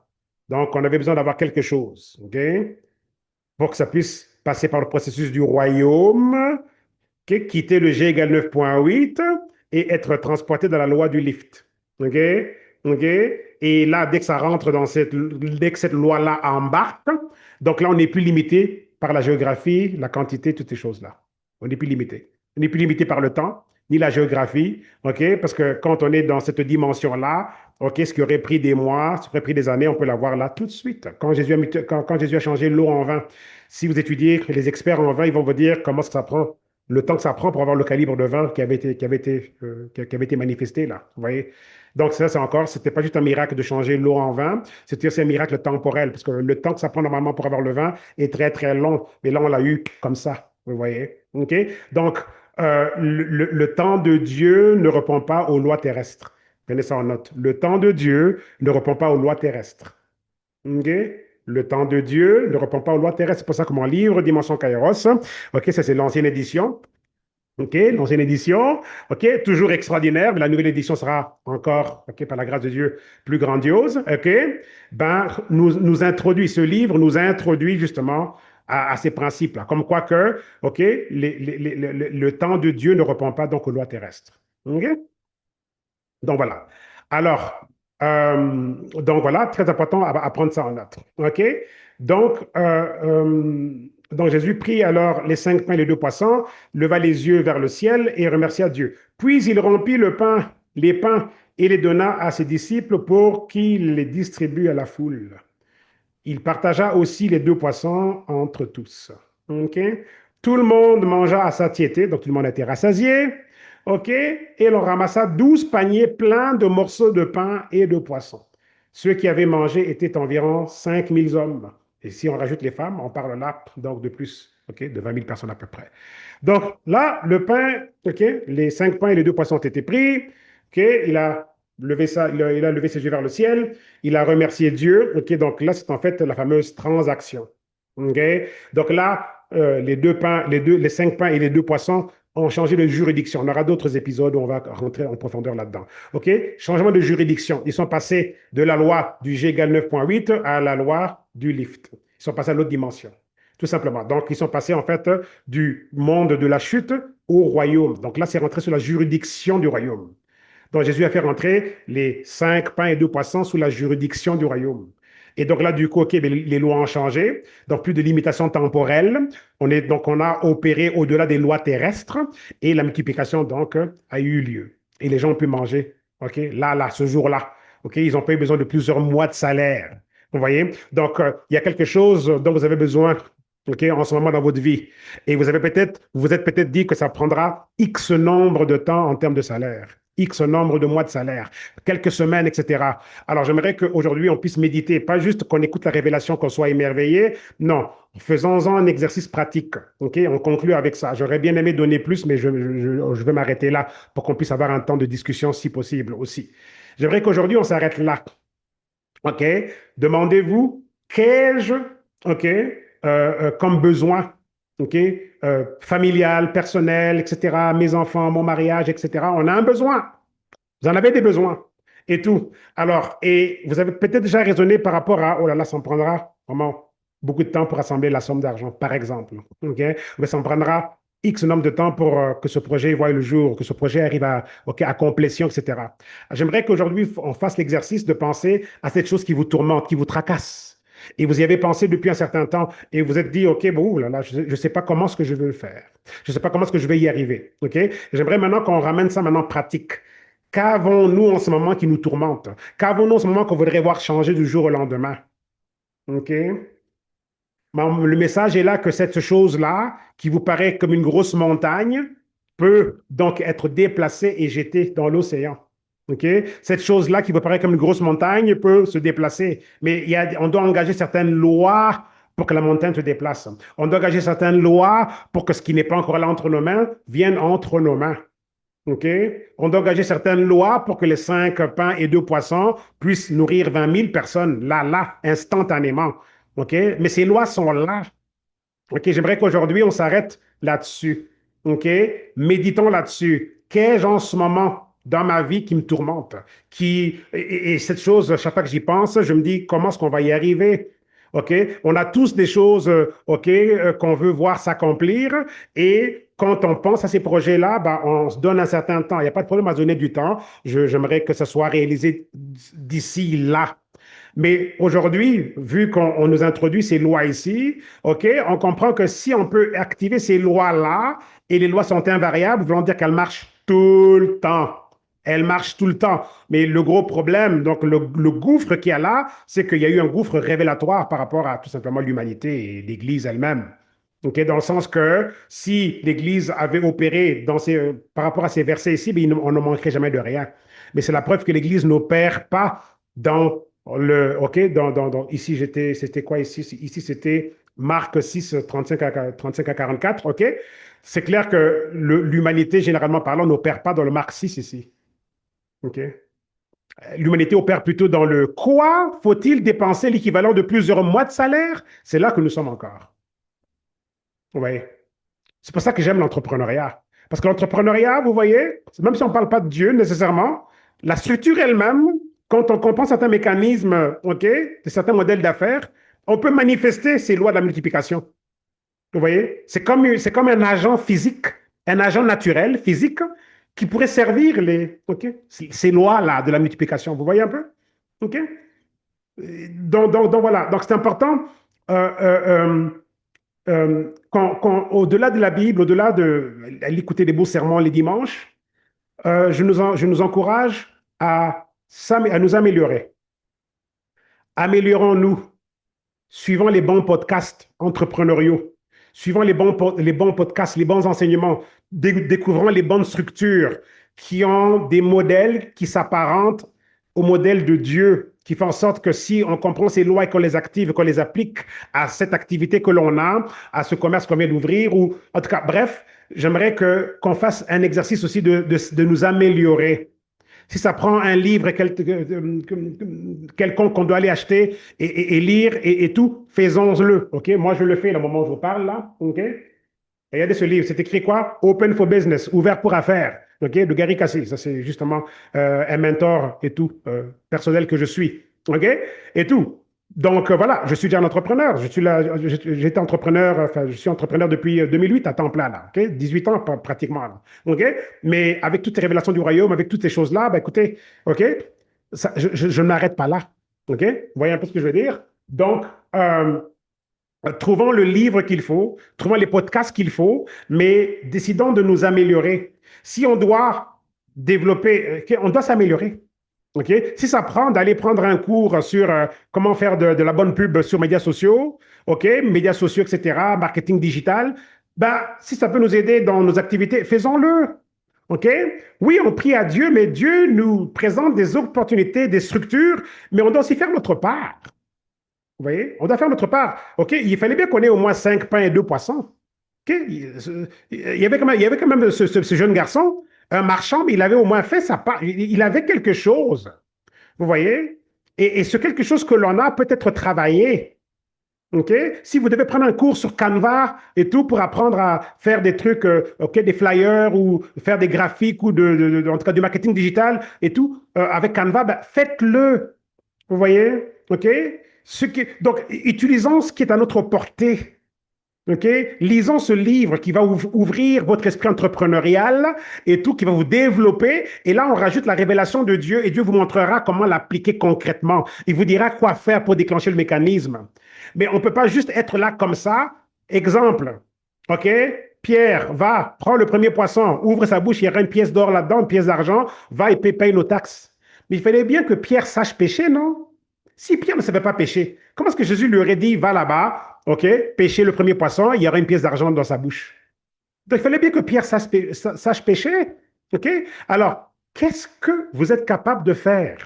Donc, on avait besoin d'avoir quelque chose. OK? Pour que ça puisse passer par le processus du royaume, OK, quitter le G égale 9,8 et être transporté dans la loi du lift. OK? OK? Et là, dès que cette loi-là embarque, donc là, on n'est plus limité par la géographie, la quantité, toutes ces choses-là. On n'est plus limité. On n'est plus limité par le temps, ni la géographie. OK? Parce que quand on est dans cette dimension-là, OK, ce qui aurait pris des mois, ce qui aurait pris des années, on peut l'avoir là tout de suite. Quand Jésus a changé l'eau en vin, si vous étudiez les experts en vin, ils vont vous dire comment ça prend le temps que ça prend pour avoir le calibre de vin qui avait été manifesté là. Vous voyez? Donc, ça, c'est encore, c'était pas juste un miracle de changer l'eau en vin, c'était aussi un miracle temporel, parce que le temps que ça prend normalement pour avoir le vin est très, très long. Mais là, on l'a eu comme ça. Vous voyez? OK? Donc, le temps de Dieu ne répond pas aux lois terrestres. Prenez ça en note. Le temps de Dieu ne répond pas aux lois terrestres. OK? Le temps de Dieu ne répond pas aux lois terrestres. C'est pour ça que mon livre, Dimension Kairos, OK, ça c'est l'ancienne édition. OK, l'ancienne édition, OK, toujours extraordinaire, mais la nouvelle édition sera encore, OK, par la grâce de Dieu, plus grandiose, OK, ben, ce livre nous introduit justement à ces principes-là, comme quoi que, OK, le temps de Dieu ne répond pas donc aux lois terrestres. OK? Donc voilà. Alors, donc voilà, très important à prendre ça en note. OK? Donc, donc Jésus prit alors les 5 pains et les 2 poissons, leva les yeux vers le ciel et remercia Dieu. Puis il rompit les pains et les donna à ses disciples pour qu'ils les distribuent à la foule. Il partagea aussi les 2 poissons entre tous. OK? Tout le monde mangea à satiété, donc tout le monde a été rassasié. OK? Et l'on ramassa 12 paniers pleins de morceaux de pain et de poissons. Ceux qui avaient mangé étaient environ 5 000 hommes. Et si on rajoute les femmes, on parle là donc de plus, OK, de 20 000 personnes à peu près. Donc là, le pain, OK, les 5 pains et les 2 poissons ont été pris. OK, il a levé ses yeux vers le ciel. Il a remercié Dieu. OK, donc là, c'est en fait la fameuse transaction. OK, donc là, les 5 pains et les 2 poissons ont changé de juridiction. On aura d'autres épisodes où on va rentrer en profondeur là-dedans. OK, changement de juridiction. Ils sont passés de la loi du G égale 9,8 à la loi du lift. Ils sont passés à l'autre dimension. Tout simplement. Donc, ils sont passés en fait du monde de la chute au royaume. Donc là, c'est rentré sous la juridiction du royaume. Donc Jésus a fait rentrer les 5 pains et 2 poissons sous la juridiction du royaume. Et donc là, du coup, OK, ben, les lois ont changé. Donc, plus de limitation temporelle. Donc, on a opéré au-delà des lois terrestres et la multiplication, donc, a eu lieu. Et les gens ont pu manger, OK, là, ce jour-là. OK, ils n'ont pas eu besoin de plusieurs mois de salaire. Vous voyez? Donc, il y a quelque chose dont vous avez besoin, OK, en ce moment dans votre vie. Et vous êtes peut-être dit que ça prendra X nombre de temps en termes de salaire. X nombre de mois de salaire, quelques semaines, etc. Alors, j'aimerais qu'aujourd'hui, on puisse méditer, pas juste qu'on écoute la révélation, qu'on soit émerveillé. Non, faisons-en un exercice pratique. OK, on conclut avec ça. J'aurais bien aimé donner plus, mais je vais m'arrêter là pour qu'on puisse avoir un temps de discussion si possible aussi. J'aimerais qu'aujourd'hui, on s'arrête là. OK, demandez-vous, qu'ai-je, OK, comme besoin, OK, familial, personnel, etc., mes enfants, mon mariage, etc. On a un besoin. Vous en avez des besoins et tout. Alors, et vous avez peut-être déjà raisonné par rapport à, oh là là, ça me prendra vraiment beaucoup de temps pour assembler la somme d'argent, par exemple. OK? Mais ça me prendra X nombre de temps pour que ce projet voie le jour, que ce projet arrive OK, à complétion, etc. J'aimerais qu'aujourd'hui, on fasse l'exercice de penser à cette chose qui vous tourmente, qui vous tracasse. Et vous y avez pensé depuis un certain temps et vous êtes dit, OK, bon, oh là là, je ne sais pas comment est-ce que je veux le faire. Je ne sais pas comment est-ce que je vais y arriver. OK? J'aimerais maintenant qu'on ramène ça maintenant pratique. Qu'avons-nous en ce moment qui nous tourmente? Qu'avons-nous en ce moment qu'on voudrait voir changer du jour au lendemain? OK? Le message est là que cette chose-là, qui vous paraît comme une grosse montagne, peut donc être déplacée et jetée dans l'océan. OK? Cette chose-là, qui vous paraît comme une grosse montagne, peut se déplacer. Mais on doit engager certaines lois pour que la montagne se déplace. On doit engager certaines lois pour que ce qui n'est pas encore là entre nos mains vienne entre nos mains. OK? On doit engager certaines lois pour que les 5 pains et 2 poissons puissent nourrir 20 000 personnes, là, instantanément. OK? Mais ces lois sont là. OK? J'aimerais qu'aujourd'hui, on s'arrête là-dessus. OK? Méditons là-dessus. Qu'ai-je en ce moment dans ma vie qui me tourmente? Et cette chose, chaque fois que j'y pense, je me dis, comment est-ce qu'on va y arriver? OK? On a tous des choses, OK, qu'on veut voir s'accomplir. Et quand on pense à ces projets-là, ben, on se donne un certain temps. Il n'y a pas de problème à se donner du temps. J'aimerais que ce soit réalisé d'ici là. Mais aujourd'hui, vu qu'on nous introduit ces lois ici, OK, on comprend que si on peut activer ces lois-là, et les lois sont invariables, voulant dire qu'elles marchent tout le temps. Elles marchent tout le temps. Mais le gros problème, donc le gouffre qu'il y a là, c'est qu'il y a eu un gouffre révélatoire par rapport à tout simplement l'humanité et l'Église elle-même. OK, dans le sens que si l'Église avait opéré par rapport à ces versets ici, ben, on ne manquerait jamais de rien. Mais c'est la preuve que l'Église n'opère pas dans OK, ici, c'était quoi ici? Ici, c'était Marc 6, 35 à 44, OK? C'est clair que l'humanité, généralement parlant, n'opère pas dans le Marc 6 ici, OK? L'humanité opère plutôt dans le quoi faut-il dépenser l'équivalent de plusieurs mois de salaire? C'est là que nous sommes encore. Oui. C'est pour ça que j'aime l'entrepreneuriat. Parce que l'entrepreneuriat, vous voyez, même si on ne parle pas de Dieu nécessairement, la structure elle-même, quand on comprend certains mécanismes, OK, de certains modèles d'affaires, on peut manifester ces lois de la multiplication. Vous voyez, c'est comme un agent physique, un agent naturel, physique, qui pourrait servir OK, ces lois-là de la multiplication. Vous voyez un peu? OK? Donc, voilà. Donc c'est important. Euh, euh, au-delà de la Bible, au-delà de l'écouter des beaux sermons les dimanches, je nous encourage à nous améliorer. Améliorons-nous, suivant les bons podcasts entrepreneuriaux, suivant les bons podcasts, les bons enseignements, découvrant les bonnes structures qui ont des modèles qui s'apparentent au modèle de Dieu, qui fait en sorte que si on comprend ces lois et qu'on les active, qu'on les applique à cette activité que l'on a, à ce commerce qu'on vient d'ouvrir, ou en tout cas, bref, j'aimerais qu'on fasse un exercice aussi de nous améliorer. Si ça prend un livre quelconque qu'on doit aller acheter et lire et tout, faisons-le. OK? Moi, je le fais au moment où je vous parle, là. OK? Regardez ce livre. C'est écrit quoi? Open for Business, ouvert pour affaires. OK? De Gary Cassi. Ça, c'est justement un mentor et tout, personnel que je suis. OK? Et tout. Donc, voilà, je suis déjà un entrepreneur. J'étais entrepreneur, enfin, je suis entrepreneur depuis 2008 à temps plein, là. OK? 18 ans pratiquement, là. OK? Mais avec toutes les révélations du royaume, avec toutes ces choses-là, ben, écoutez, OK? Je ne m'arrête pas là. OK? Vous voyez un peu ce que je veux dire? Donc, trouvons le livre qu'il faut, trouvons les podcasts qu'il faut, mais décidons de nous améliorer. Si on doit développer, on doit s'améliorer. OK? Si ça prend d'aller prendre un cours sur comment faire de la bonne pub sur médias sociaux, OK? Médias sociaux, etc., marketing digital, ben, si ça peut nous aider dans nos activités, faisons-le. OK? Oui, on prie à Dieu, mais Dieu nous présente des opportunités, des structures, mais on doit aussi faire notre part. Vous voyez? On doit faire notre part. OK? Il fallait bien qu'on ait au moins 5 pains et 2 poissons. OK? Il y avait quand même ce jeune garçon, un marchand, mais il avait au moins fait sa part. Il avait quelque chose. Vous voyez? Et ce quelque chose que l'on a peut être travaillé. OK? Si vous devez prendre un cours sur Canva et tout pour apprendre à faire des trucs, OK, des flyers ou faire des graphiques ou en tout cas du marketing digital et tout, avec Canva, ben, faites-le. Vous voyez? OK? Donc, utilisons ce qui est à notre portée. OK? Lisons ce livre qui va ouvrir votre esprit entrepreneurial et tout, qui va vous développer. Et là, on rajoute la révélation de Dieu et Dieu vous montrera comment l'appliquer concrètement. Il vous dira quoi faire pour déclencher le mécanisme. Mais on ne peut pas juste être là comme ça. Exemple. OK? Pierre, va, prends le premier poisson, ouvre sa bouche, il y aura une pièce d'or là-dedans, une pièce d'argent, va et paye nos taxes. Mais il fallait bien que Pierre sache pêcher, non? Si Pierre ne savait pas pêcher, comment est-ce que Jésus lui aurait dit, va là-bas, OK, pêcher le premier poisson, il y aura une pièce d'argent dans sa bouche. Donc, il fallait bien que Pierre sache pêcher, OK? Alors, qu'est-ce que vous êtes capable de faire?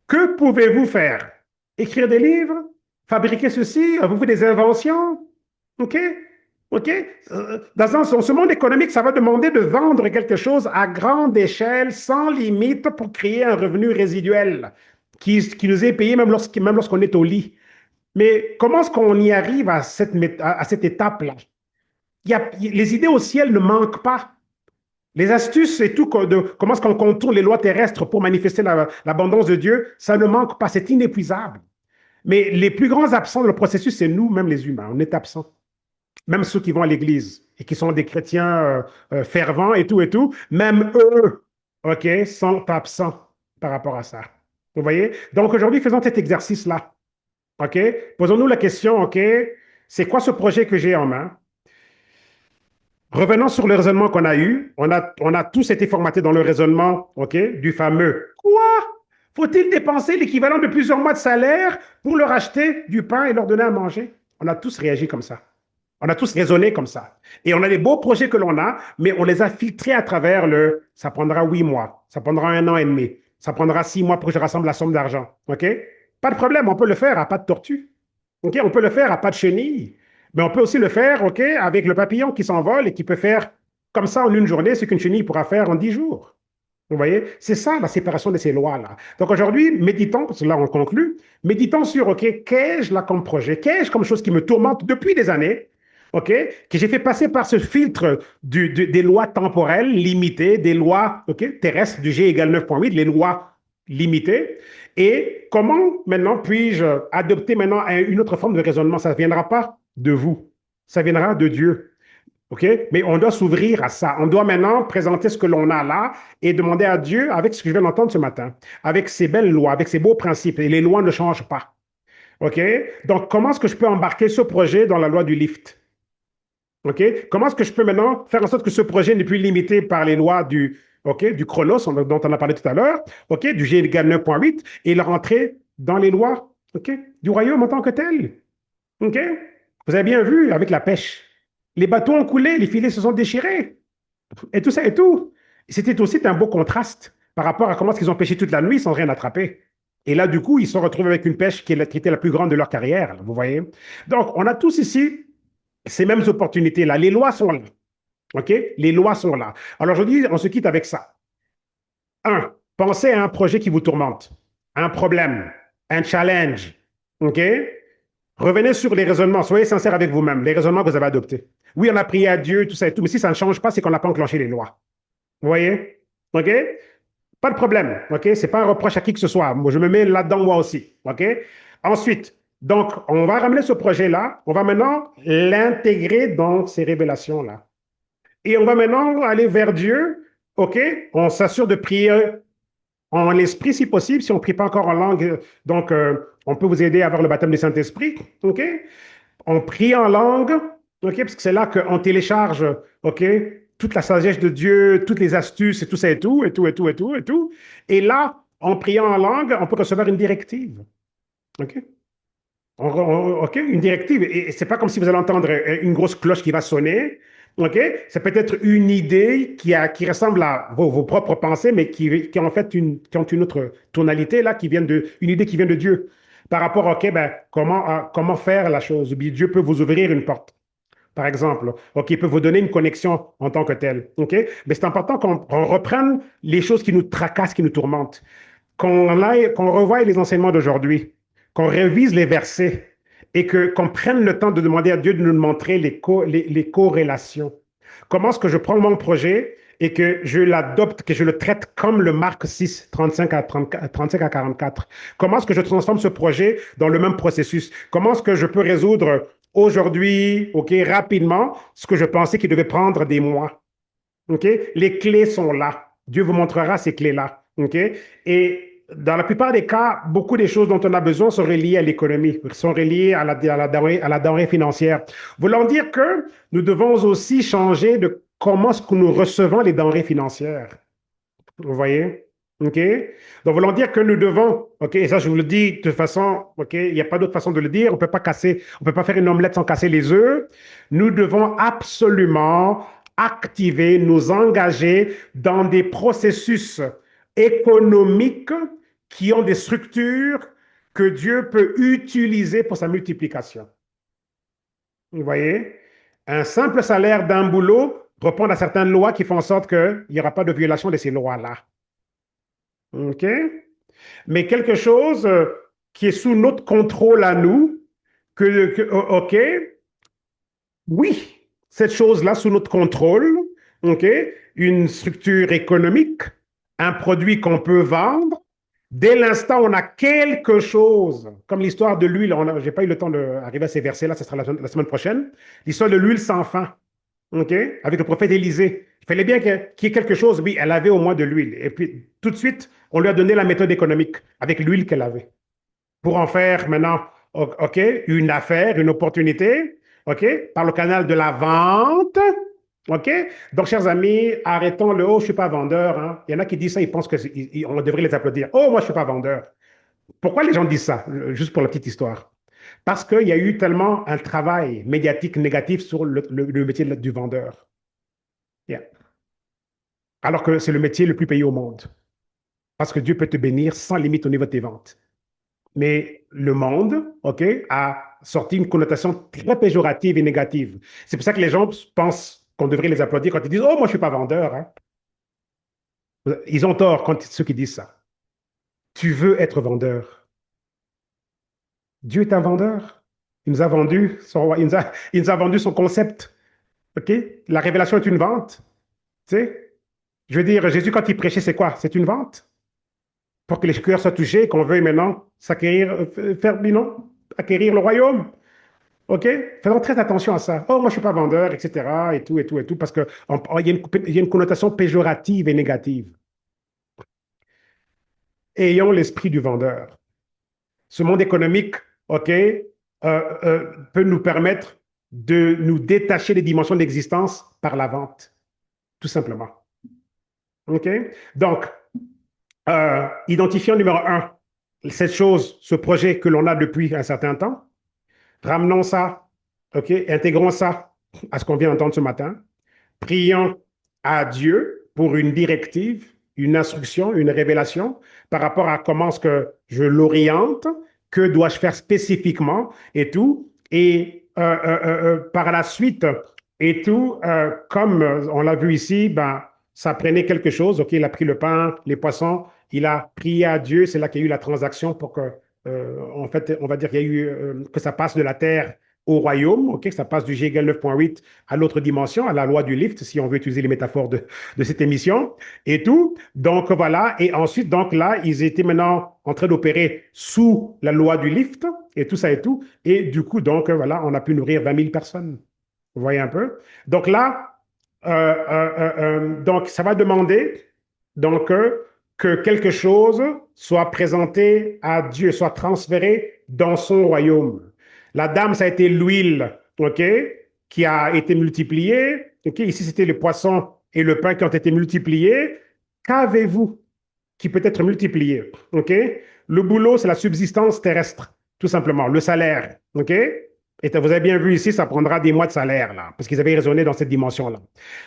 Que pouvez-vous faire? Écrire des livres? fabriquer ceci, vous faites des inventions, OK? OK? Dans ce monde économique, ça va demander de vendre quelque chose à grande échelle, sans limite, pour créer un revenu résiduel qui nous est payé même lorsqu'on est au lit. Mais comment est-ce qu'on y arrive à cette étape-là? Les idées au ciel ne manquent pas. Les astuces et tout, comment est-ce qu'on contourne les lois terrestres pour manifester l'abondance de Dieu, ça ne manque pas, c'est inépuisable. Mais les plus grands absents de le processus, c'est nous, même les humains. On est absents. Même ceux qui vont à l'église et qui sont des chrétiens fervents et tout, même eux, OK, sont absents par rapport à ça. Vous voyez? Donc aujourd'hui, faisons cet exercice-là. OK? Posons-nous la question, OK, c'est quoi ce projet que j'ai en main? Revenons sur le raisonnement qu'on a eu. On a tous été formatés dans le raisonnement, OK, du fameux quoi? Faut-il dépenser l'équivalent de plusieurs mois de salaire pour leur acheter du pain et leur donner à manger? On a tous réagi comme ça. On a tous raisonné comme ça. Et on a des beaux projets que l'on a, mais on les a filtrés à travers ça prendra 8 mois, ça prendra 1 an et demi, ça prendra 6 mois pour que je rassemble la somme d'argent. OK? Pas de problème, on peut le faire à pas de tortue. OK? On peut le faire à pas de chenille. Mais on peut aussi le faire, OK, avec le papillon qui s'envole et qui peut faire comme ça en une journée ce qu'une chenille pourra faire en 10 jours. Vous voyez? C'est ça la séparation de ces lois-là. Donc aujourd'hui, méditons, parce que là on conclut, méditons sur, OK, qu'ai-je là comme projet? Qu'ai-je comme chose qui me tourmente depuis des années? OK? Que j'ai fait passer par ce filtre des lois temporelles limitées, des lois, OK, terrestres du G égale 9,8, les lois limitées. Et comment maintenant puis-je adopter maintenant une autre forme de raisonnement? Ça ne viendra pas de vous, ça viendra de Dieu. OK? Mais on doit s'ouvrir à ça. On doit maintenant présenter ce que l'on a là et demander à Dieu, avec ce que je viens d'entendre ce matin, avec ces belles lois, avec ces beaux principes, et les lois ne changent pas. OK? Donc, comment est-ce que je peux embarquer ce projet dans la loi du lift? OK? Comment est-ce que je peux maintenant faire en sorte que ce projet n'est plus limité par les lois OK, du chronos dont on a parlé tout à l'heure, OK, du G égale 9,8, et le rentrer dans les lois, OK, du royaume en tant que tel? OK? Vous avez bien vu avec la pêche. Les bateaux ont coulé, les filets se sont déchirés, et tout ça et tout. C'était aussi un beau contraste par rapport à comment ils ont pêché toute la nuit sans rien attraper. Et là, du coup, ils se sont retrouvés avec une pêche qui était la plus grande de leur carrière, vous voyez. Donc, on a tous ici ces mêmes opportunités-là. Les lois sont là. OK? Les lois sont là. Alors, je dis, on se quitte avec ça. Un, pensez à un projet qui vous tourmente, un problème, un challenge. OK? Revenez sur les raisonnements. Soyez sincère avec vous-même, les raisonnements que vous avez adoptés. Oui, on a prié à Dieu, tout ça et tout, mais si ça ne change pas, c'est qu'on n'a pas enclenché les lois. Vous voyez? OK? Pas de problème. OK? C'est pas un reproche à qui que ce soit. Moi, je me mets là-dedans moi aussi. OK? Ensuite, donc, on va ramener ce projet-là. On va maintenant l'intégrer dans ces révélations-là. Et on va maintenant aller vers Dieu. OK? On s'assure de prier en l'esprit si possible. Si on ne prie pas encore en langue, donc on peut vous aider à avoir le baptême du Saint-Esprit. OK? On prie en langue, OK, parce que c'est là qu'on télécharge, OK, toute la sagesse de Dieu, toutes les astuces et tout ça et tout, et tout, et tout, et tout, et tout. Et là, en priant en langue, on peut recevoir une directive. OK? OK, une directive. Et c'est pas comme si vous allez entendre une grosse cloche qui va sonner. OK? C'est peut-être une idée qui ressemble à vos propres pensées, mais qui en fait qui ont une autre tonalité, là, une idée qui vient de Dieu. Par rapport, OK, ben, comment faire la chose? Bien, Dieu peut vous ouvrir une porte, par exemple. OK, il peut vous donner une connexion en tant que telle. OK? Mais c'est important qu'on reprenne les choses qui nous tracassent, qui nous tourmentent, qu'on revoie les enseignements d'aujourd'hui, qu'on révise les versets et qu'on prenne le temps de demander à Dieu de nous montrer les corrélations. Comment est-ce que je prends mon projet et que je l'adopte, que je le traite comme le Marc 6, 35 à 35 à 44? Comment est-ce que je transforme ce projet dans le même processus? Comment est-ce que je peux résoudre aujourd'hui, OK, rapidement, ce que je pensais qu'il devait prendre des mois? OK? Les clés sont là. Dieu vous montrera ces clés-là. OK? Et dans la plupart des cas, beaucoup des choses dont on a besoin sont reliées à l'économie, sont reliées à la denrée financière. Voulant dire que nous devons aussi changer de comment est-ce que nous recevons les denrées financières. Vous voyez? OK? Donc, voulant dire que nous devons, OK, et ça je vous le dis de façon, OK, il n'y a pas d'autre façon de le dire, on peut pas faire une omelette sans casser les œufs. Nous devons absolument activer, nous engager dans des processus économiques qui ont des structures que Dieu peut utiliser pour sa multiplication. Vous voyez? Un simple salaire d'un boulot répond à certaines lois qui font en sorte qu'il n'y aura pas de violation de ces lois-là. OK? Mais quelque chose qui est sous notre contrôle à nous, OK, oui, cette chose-là sous notre contrôle, OK, une structure économique, un produit qu'on peut vendre, dès l'instant où on a quelque chose, comme l'histoire de l'huile, je n'ai pas eu le temps d'arriver à ces versets-là, ce sera la semaine prochaine, l'histoire de l'huile sans fin, OK, avec le prophète Élisée. Il fallait bien qu'il y ait quelque chose, oui, elle avait au moins de l'huile. Et puis, tout de suite, on lui a donné la méthode économique avec l'huile qu'elle avait pour en faire maintenant, OK, une affaire, une opportunité, OK, par le canal de la vente. OK? Donc, chers amis, arrêtons le oh, je ne suis pas vendeur. Hein. Il y en a qui disent ça, ils pensent qu'on devrait les applaudir. Oh, moi, je ne suis pas vendeur. Pourquoi les gens disent ça? Juste pour la petite histoire. Parce qu'il y a eu tellement un travail médiatique négatif sur le métier du vendeur. Yeah. Alors que c'est le métier le plus payé au monde. Parce que Dieu peut te bénir sans limite au niveau de tes ventes. Mais le monde, OK, a sorti une connotation très péjorative et négative. C'est pour ça que les gens pensent qu'on devrait les applaudir quand ils disent oh, moi, je ne suis pas vendeur. Hein. Ils ont tort quand ceux qui disent ça. Tu veux être vendeur. Dieu est un vendeur. Il nous a vendu son concept. OK? La révélation est une vente. Tu sais? Je veux dire, Jésus, quand il prêchait, c'est quoi? C'est une vente. Pour que les cœurs soient touchés, qu'on veuille maintenant s'acquérir, non, acquérir le royaume. OK? Faisons très attention à ça. Oh, moi, je ne suis pas vendeur, etc. Et tout, et tout, et tout, parce qu'il y a une connotation péjorative et négative. Ayons l'esprit du vendeur. Ce monde économique, OK, peut nous permettre de nous détacher des dimensions d'existence par la vente, tout simplement. OK? Donc, identifiant numéro un, cette chose, ce projet que l'on a depuis un certain temps, ramenons ça, OK, intégrons ça à ce qu'on vient d'entendre ce matin. Prions à Dieu pour une directive, une instruction, une révélation par rapport à comment est-ce que je l'oriente, que dois-je faire spécifiquement et tout. Et par la suite, et tout, comme on l'a vu ici, ben, ça prenait quelque chose. OK, il a pris le pain, les poissons, il a prié à Dieu. C'est là qu'il y a eu la transaction pour que, en fait, on va dire qu'il y a eu, que ça passe de la terre au royaume, ok, ça passe du Hegel 9.8 à l'autre dimension, à la loi du lift, si on veut utiliser les métaphores de cette émission, et tout. Donc voilà, et ensuite, donc là, ils étaient maintenant en train d'opérer sous la loi du lift, et tout ça et tout. Et du coup, donc voilà, on a pu nourrir 20 000 personnes. Vous voyez un peu? Donc là, donc ça va demander donc, que quelque chose soit présenté à Dieu, soit transféré dans son royaume. La dame, ça a été l'huile, OK, qui a été multipliée. OK, ici, c'était le poisson et le pain qui ont été multipliés. Qu'avez-vous qui peut être multiplié? OK? Le boulot, c'est la subsistance terrestre, tout simplement, le salaire. OK? Et vous avez bien vu ici, ça prendra des mois de salaire, là, parce qu'ils avaient raisonné dans cette dimension-là.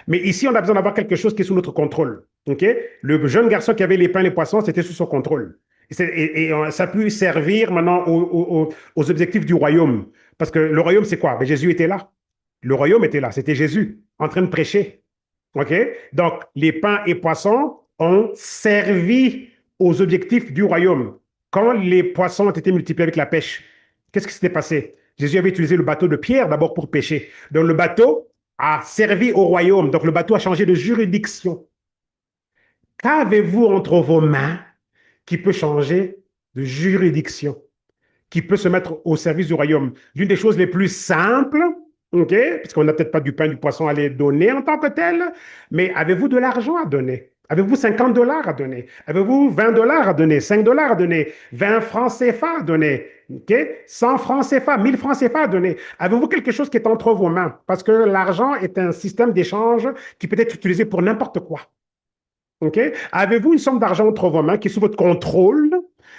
Mais ici, on a besoin d'avoir quelque chose qui est sous notre contrôle. OK? Le jeune garçon qui avait les pains et les poissons, c'était sous son contrôle. Ça a pu servir maintenant aux objectifs du royaume. Parce que le royaume, c'est quoi? Ben, Jésus était là. Le royaume était là. C'était Jésus en train de prêcher. OK? Donc, les pains et poissons ont servi aux objectifs du royaume. Quand les poissons ont été multipliés avec la pêche, qu'est-ce qui s'était passé? Jésus avait utilisé le bateau de Pierre d'abord pour pêcher. Donc, le bateau a servi au royaume. Donc, le bateau a changé de juridiction. Qu'avez-vous entre vos mains qui peut changer de juridiction, qui peut se mettre au service du royaume? L'une des choses les plus simples, OK, puisqu'on n'a peut-être pas du pain, du poisson à les donner en tant que tel, mais avez-vous de l'argent à donner? Avez-vous 50 dollars à donner? Avez-vous 20 dollars à donner? 5 dollars à donner? 20 francs CFA à donner? OK? 100 francs CFA, 1000 francs CFA à donner? Avez-vous quelque chose qui est entre vos mains? Parce que l'argent est un système d'échange qui peut être utilisé pour n'importe quoi. OK? Avez-vous une somme d'argent entre vos mains qui est sous votre contrôle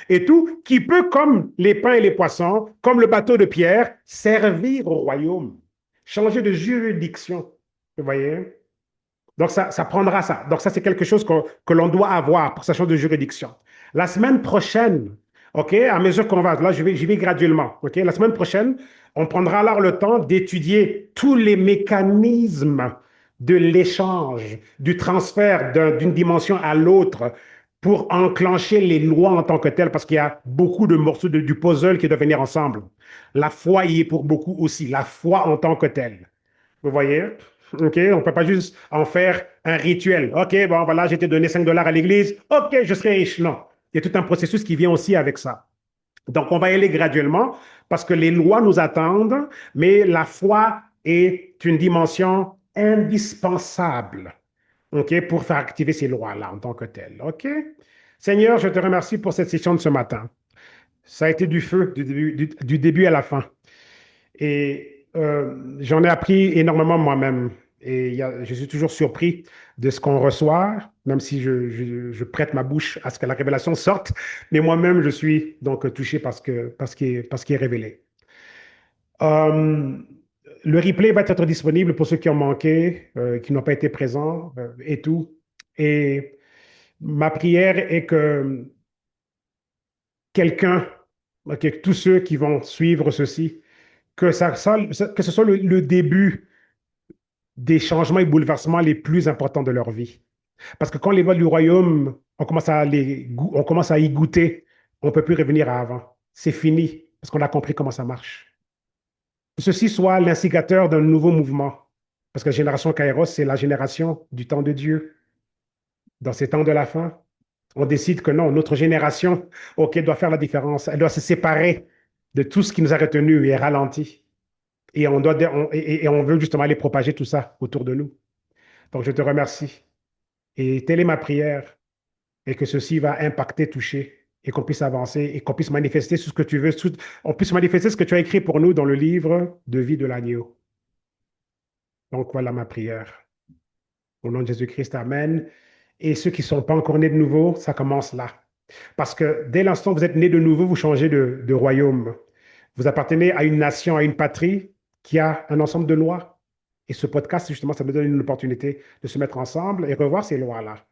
et tout, qui peut, comme les pains et les poissons, comme le bateau de Pierre, servir au royaume, changer de juridiction? Vous voyez? Donc, ça prendra ça. Donc, ça, c'est quelque chose que l'on doit avoir pour sa change de juridiction. La semaine prochaine, OK? À mesure qu'on va, là, j'y vais graduellement. OK? La semaine prochaine, on prendra alors le temps d'étudier tous les mécanismes de l'échange, du transfert d'une dimension à l'autre pour enclencher les lois en tant que telles, parce qu'il y a beaucoup de morceaux du puzzle qui doivent venir ensemble. La foi y est pour beaucoup aussi, la foi en tant que telle. Vous voyez? OK? On ne peut pas juste en faire un rituel. OK, bon, voilà, j'ai été donné 5 dollars à l'église. OK, je serai riche. Non. Il y a tout un processus qui vient aussi avec ça. Donc, on va y aller graduellement parce que les lois nous attendent, mais la foi est une dimension indispensable, OK, pour faire activer ces lois-là en tant que telles. OK? Seigneur, je te remercie pour cette session de ce matin. Ça a été du feu du début à la fin. Et j'en ai appris énormément moi-même. Et je suis toujours surpris de ce qu'on reçoit, même si je prête ma bouche à ce que la révélation sorte. Mais moi-même, je suis donc touché par ce qui est révélé. Euh, le replay va être disponible pour ceux qui ont manqué, qui n'ont pas été présents et tout. Et ma prière est que quelqu'un, que tous ceux qui vont suivre ceci, que ce soit le début des changements et bouleversements les plus importants de leur vie. Parce que quand les lois du royaume, on commence à y goûter, on ne peut plus revenir à avant. C'est fini, parce qu'on a compris comment ça marche. Que ceci soit l'instigateur d'un nouveau mouvement. Parce que la génération Kairos, c'est la génération du temps de Dieu. Dans ces temps de la fin, on décide que non, notre génération, OK, doit faire la différence. Elle doit se séparer de tout ce qui nous a retenus et ralenti. Et on veut justement aller propager tout ça autour de nous. Donc, je te remercie. Et telle est ma prière, et que ceci va impacter, toucher, et qu'on puisse avancer, et qu'on puisse manifester ce que tu veux, on puisse manifester ce que tu as écrit pour nous dans le livre de vie de l'agneau. Donc, voilà ma prière. Au nom de Jésus-Christ, Amen. Et ceux qui ne sont pas encore nés de nouveau, ça commence là. Parce que dès l'instant où vous êtes nés de nouveau, vous changez de royaume. Vous appartenez à une nation, à une patrie qui a un ensemble de lois. Et ce podcast, justement, ça nous donne une opportunité de se mettre ensemble et revoir ces lois-là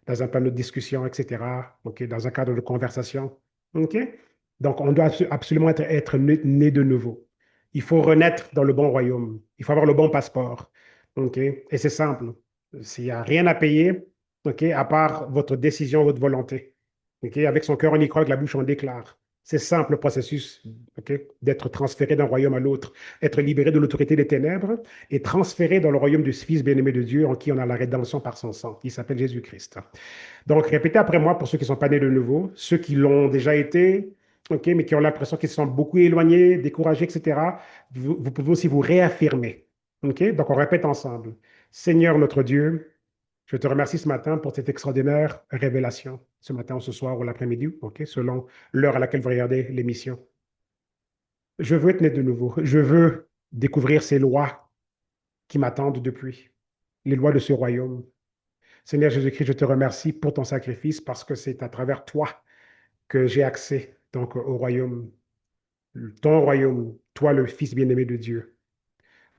dans un panneau de discussion, etc. OK, dans un cadre de conversation. OK? Donc, on doit absolument être né de nouveau. Il faut renaître dans le bon royaume. Il faut avoir le bon passeport. OK? Et c'est simple. S'il n'y a rien à payer, OK, à part votre décision, votre volonté. OK? Avec son cœur, on y croit, avec la bouche, on déclare. C'est simple le processus, OK, d'être transféré d'un royaume à l'autre, être libéré de l'autorité des ténèbres et transféré dans le royaume du Fils bien-aimé de Dieu en qui on a la rédemption par son sang, qui s'appelle Jésus-Christ. Donc, répétez après moi pour ceux qui ne sont pas nés de nouveau, ceux qui l'ont déjà été, OK, mais qui ont l'impression qu'ils se sont beaucoup éloignés, découragés, etc. Vous pouvez aussi vous réaffirmer. OK? Donc, on répète ensemble. Seigneur notre Dieu, je te remercie ce matin pour cette extraordinaire révélation, ce matin ou ce soir ou l'après-midi, OK, selon l'heure à laquelle vous regardez l'émission. Je veux être né de nouveau. Je veux découvrir ces lois qui m'attendent depuis, les lois de ce royaume. Seigneur Jésus-Christ, je te remercie pour ton sacrifice parce que c'est à travers toi que j'ai accès donc au royaume, ton royaume, toi le Fils bien-aimé de Dieu.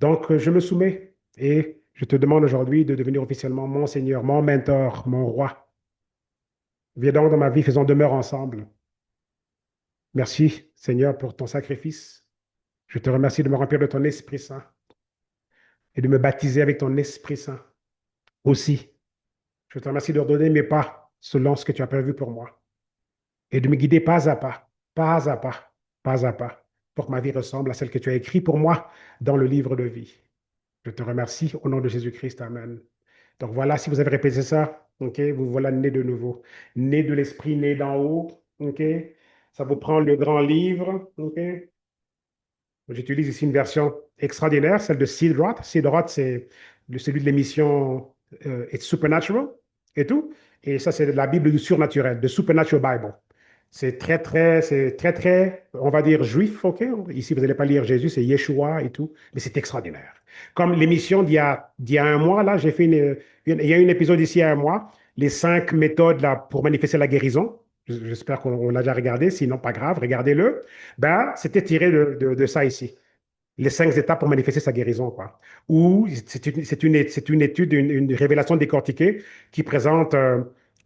Donc je me soumets et je te demande aujourd'hui de devenir officiellement mon Seigneur, mon mentor, mon roi. Viens donc dans ma vie, faisons demeure ensemble. Merci Seigneur pour ton sacrifice. Je te remercie de me remplir de ton Esprit Saint et de me baptiser avec ton Esprit Saint aussi. Je te remercie de redonner mes pas selon ce que tu as prévu pour moi et de me guider pas à pas, pas à pas, pas à pas, pour que ma vie ressemble à celle que tu as écrite pour moi dans le livre de vie. Je te remercie au nom de Jésus-Christ. Amen. Donc voilà, si vous avez répété ça, ok, vous voilà né de nouveau, né de l'esprit, né d'en haut, ok. Ça vous prend le grand livre, ok. J'utilise ici une version extraordinaire, celle de Sid Roth. Sid Roth, c'est celui de l'émission It's Supernatural et tout. Et ça, c'est la Bible du surnaturel, de Supernatural Bible. C'est très, on va dire juif, OK? Ici, vous n'allez pas lire Jésus, c'est Yeshua et tout, mais c'est extraordinaire. Comme l'émission d'il y a un mois, là, il y a un épisode ici il y a un mois, les 5 méthodes là, pour manifester la guérison. J'espère qu'on l'a déjà regardé, sinon pas grave, regardez-le. Ben, c'était tiré de ça ici. Les 5 étapes pour manifester sa guérison, quoi. Ou c'est une étude, une révélation décortiquée qui présente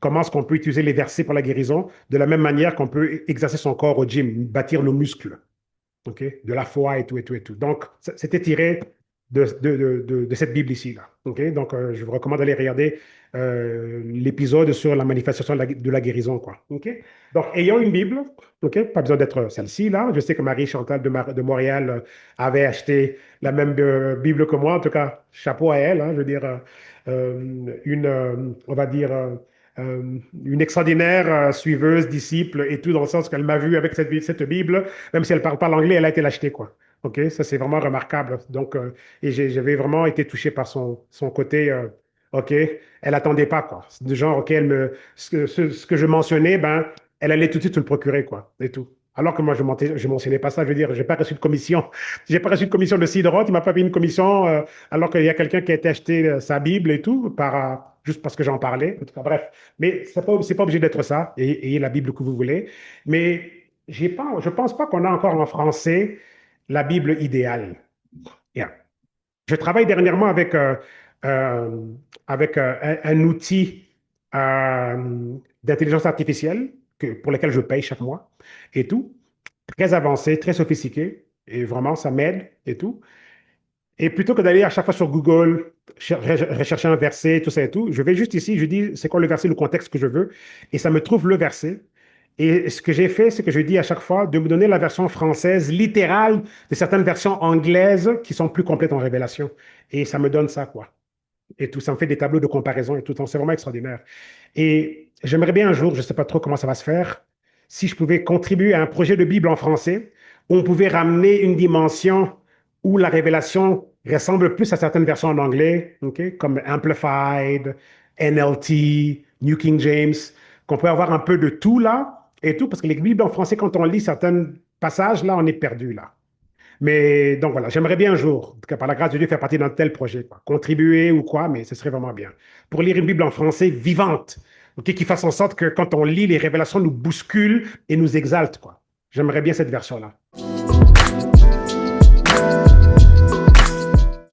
comment est-ce qu'on peut utiliser les versets pour la guérison, de la même manière qu'on peut exercer son corps au gym, bâtir nos muscles, ok, de la foi et tout, et tout, et tout. Donc, c'était tiré de cette Bible ici, là. Ok, donc, je vous recommande d'aller regarder l'épisode sur la manifestation de la guérison, quoi. Ok, donc, ayant une Bible, ok, pas besoin d'être celle-ci, là. Je sais que Marie-Chantal de Montréal avait acheté la même Bible que moi. En tout cas, chapeau à elle, hein, je veux dire, on va dire, une extraordinaire suiveuse, disciple et tout, dans le sens qu'elle m'a vu avec cette Bible, même si elle ne parle pas l'anglais, elle a été l'acheter, quoi. OK, ça c'est vraiment remarquable. Donc, et j'avais vraiment été touché par son côté, OK, elle attendait pas, quoi. C'est du genre, OK, ce que je mentionnais, ben, elle allait tout de suite se le procurer, quoi, et tout. Alors que moi, je mentionnais pas ça, je veux dire, j'ai pas reçu de commission. J'ai pas reçu de commission de Cidroth, il m'a pas payé une commission, alors qu'il y a quelqu'un qui a été acheté sa Bible et tout, juste parce que j'en parlais. En tout cas, bref. Mais c'est pas obligé d'être ça, et ayez la Bible que vous voulez. Mais je pense pas qu'on a encore en français la Bible idéale. Yeah. Je travaille dernièrement euh, avec un outil d'intelligence artificielle pour lequel je paye chaque mois et tout. Très avancé, très sophistiqué. Et vraiment, ça m'aide et tout. Et plutôt que d'aller à chaque fois sur Google, rechercher un verset, tout ça et tout, je vais juste ici, je dis c'est quoi le verset, le contexte que je veux, et ça me trouve le verset. Et ce que j'ai fait, c'est que je dis à chaque fois de me donner la version française littérale de certaines versions anglaises qui sont plus complètes en révélation. Et ça me donne ça, quoi. Et tout, ça me fait des tableaux de comparaison et tout. Donc, c'est vraiment extraordinaire. Et j'aimerais bien un jour, je ne sais pas trop comment ça va se faire, si je pouvais contribuer à un projet de Bible en français, où on pouvait ramener une dimension où la révélation ressemble plus à certaines versions en anglais, ok, comme Amplified, NLT, New King James, qu'on peut avoir un peu de tout là, et tout, parce que les Bibles en français, quand on lit certains passages, là, on est perdu là. Mais donc voilà, j'aimerais bien un jour, en tout cas par la grâce de Dieu, faire partie d'un tel projet, quoi. Contribuer ou quoi, mais ce serait vraiment bien. Pour lire une Bible en français vivante, ok, qui fasse en sorte que quand on lit, les révélations nous bousculent et nous exaltent, quoi. J'aimerais bien cette version-là.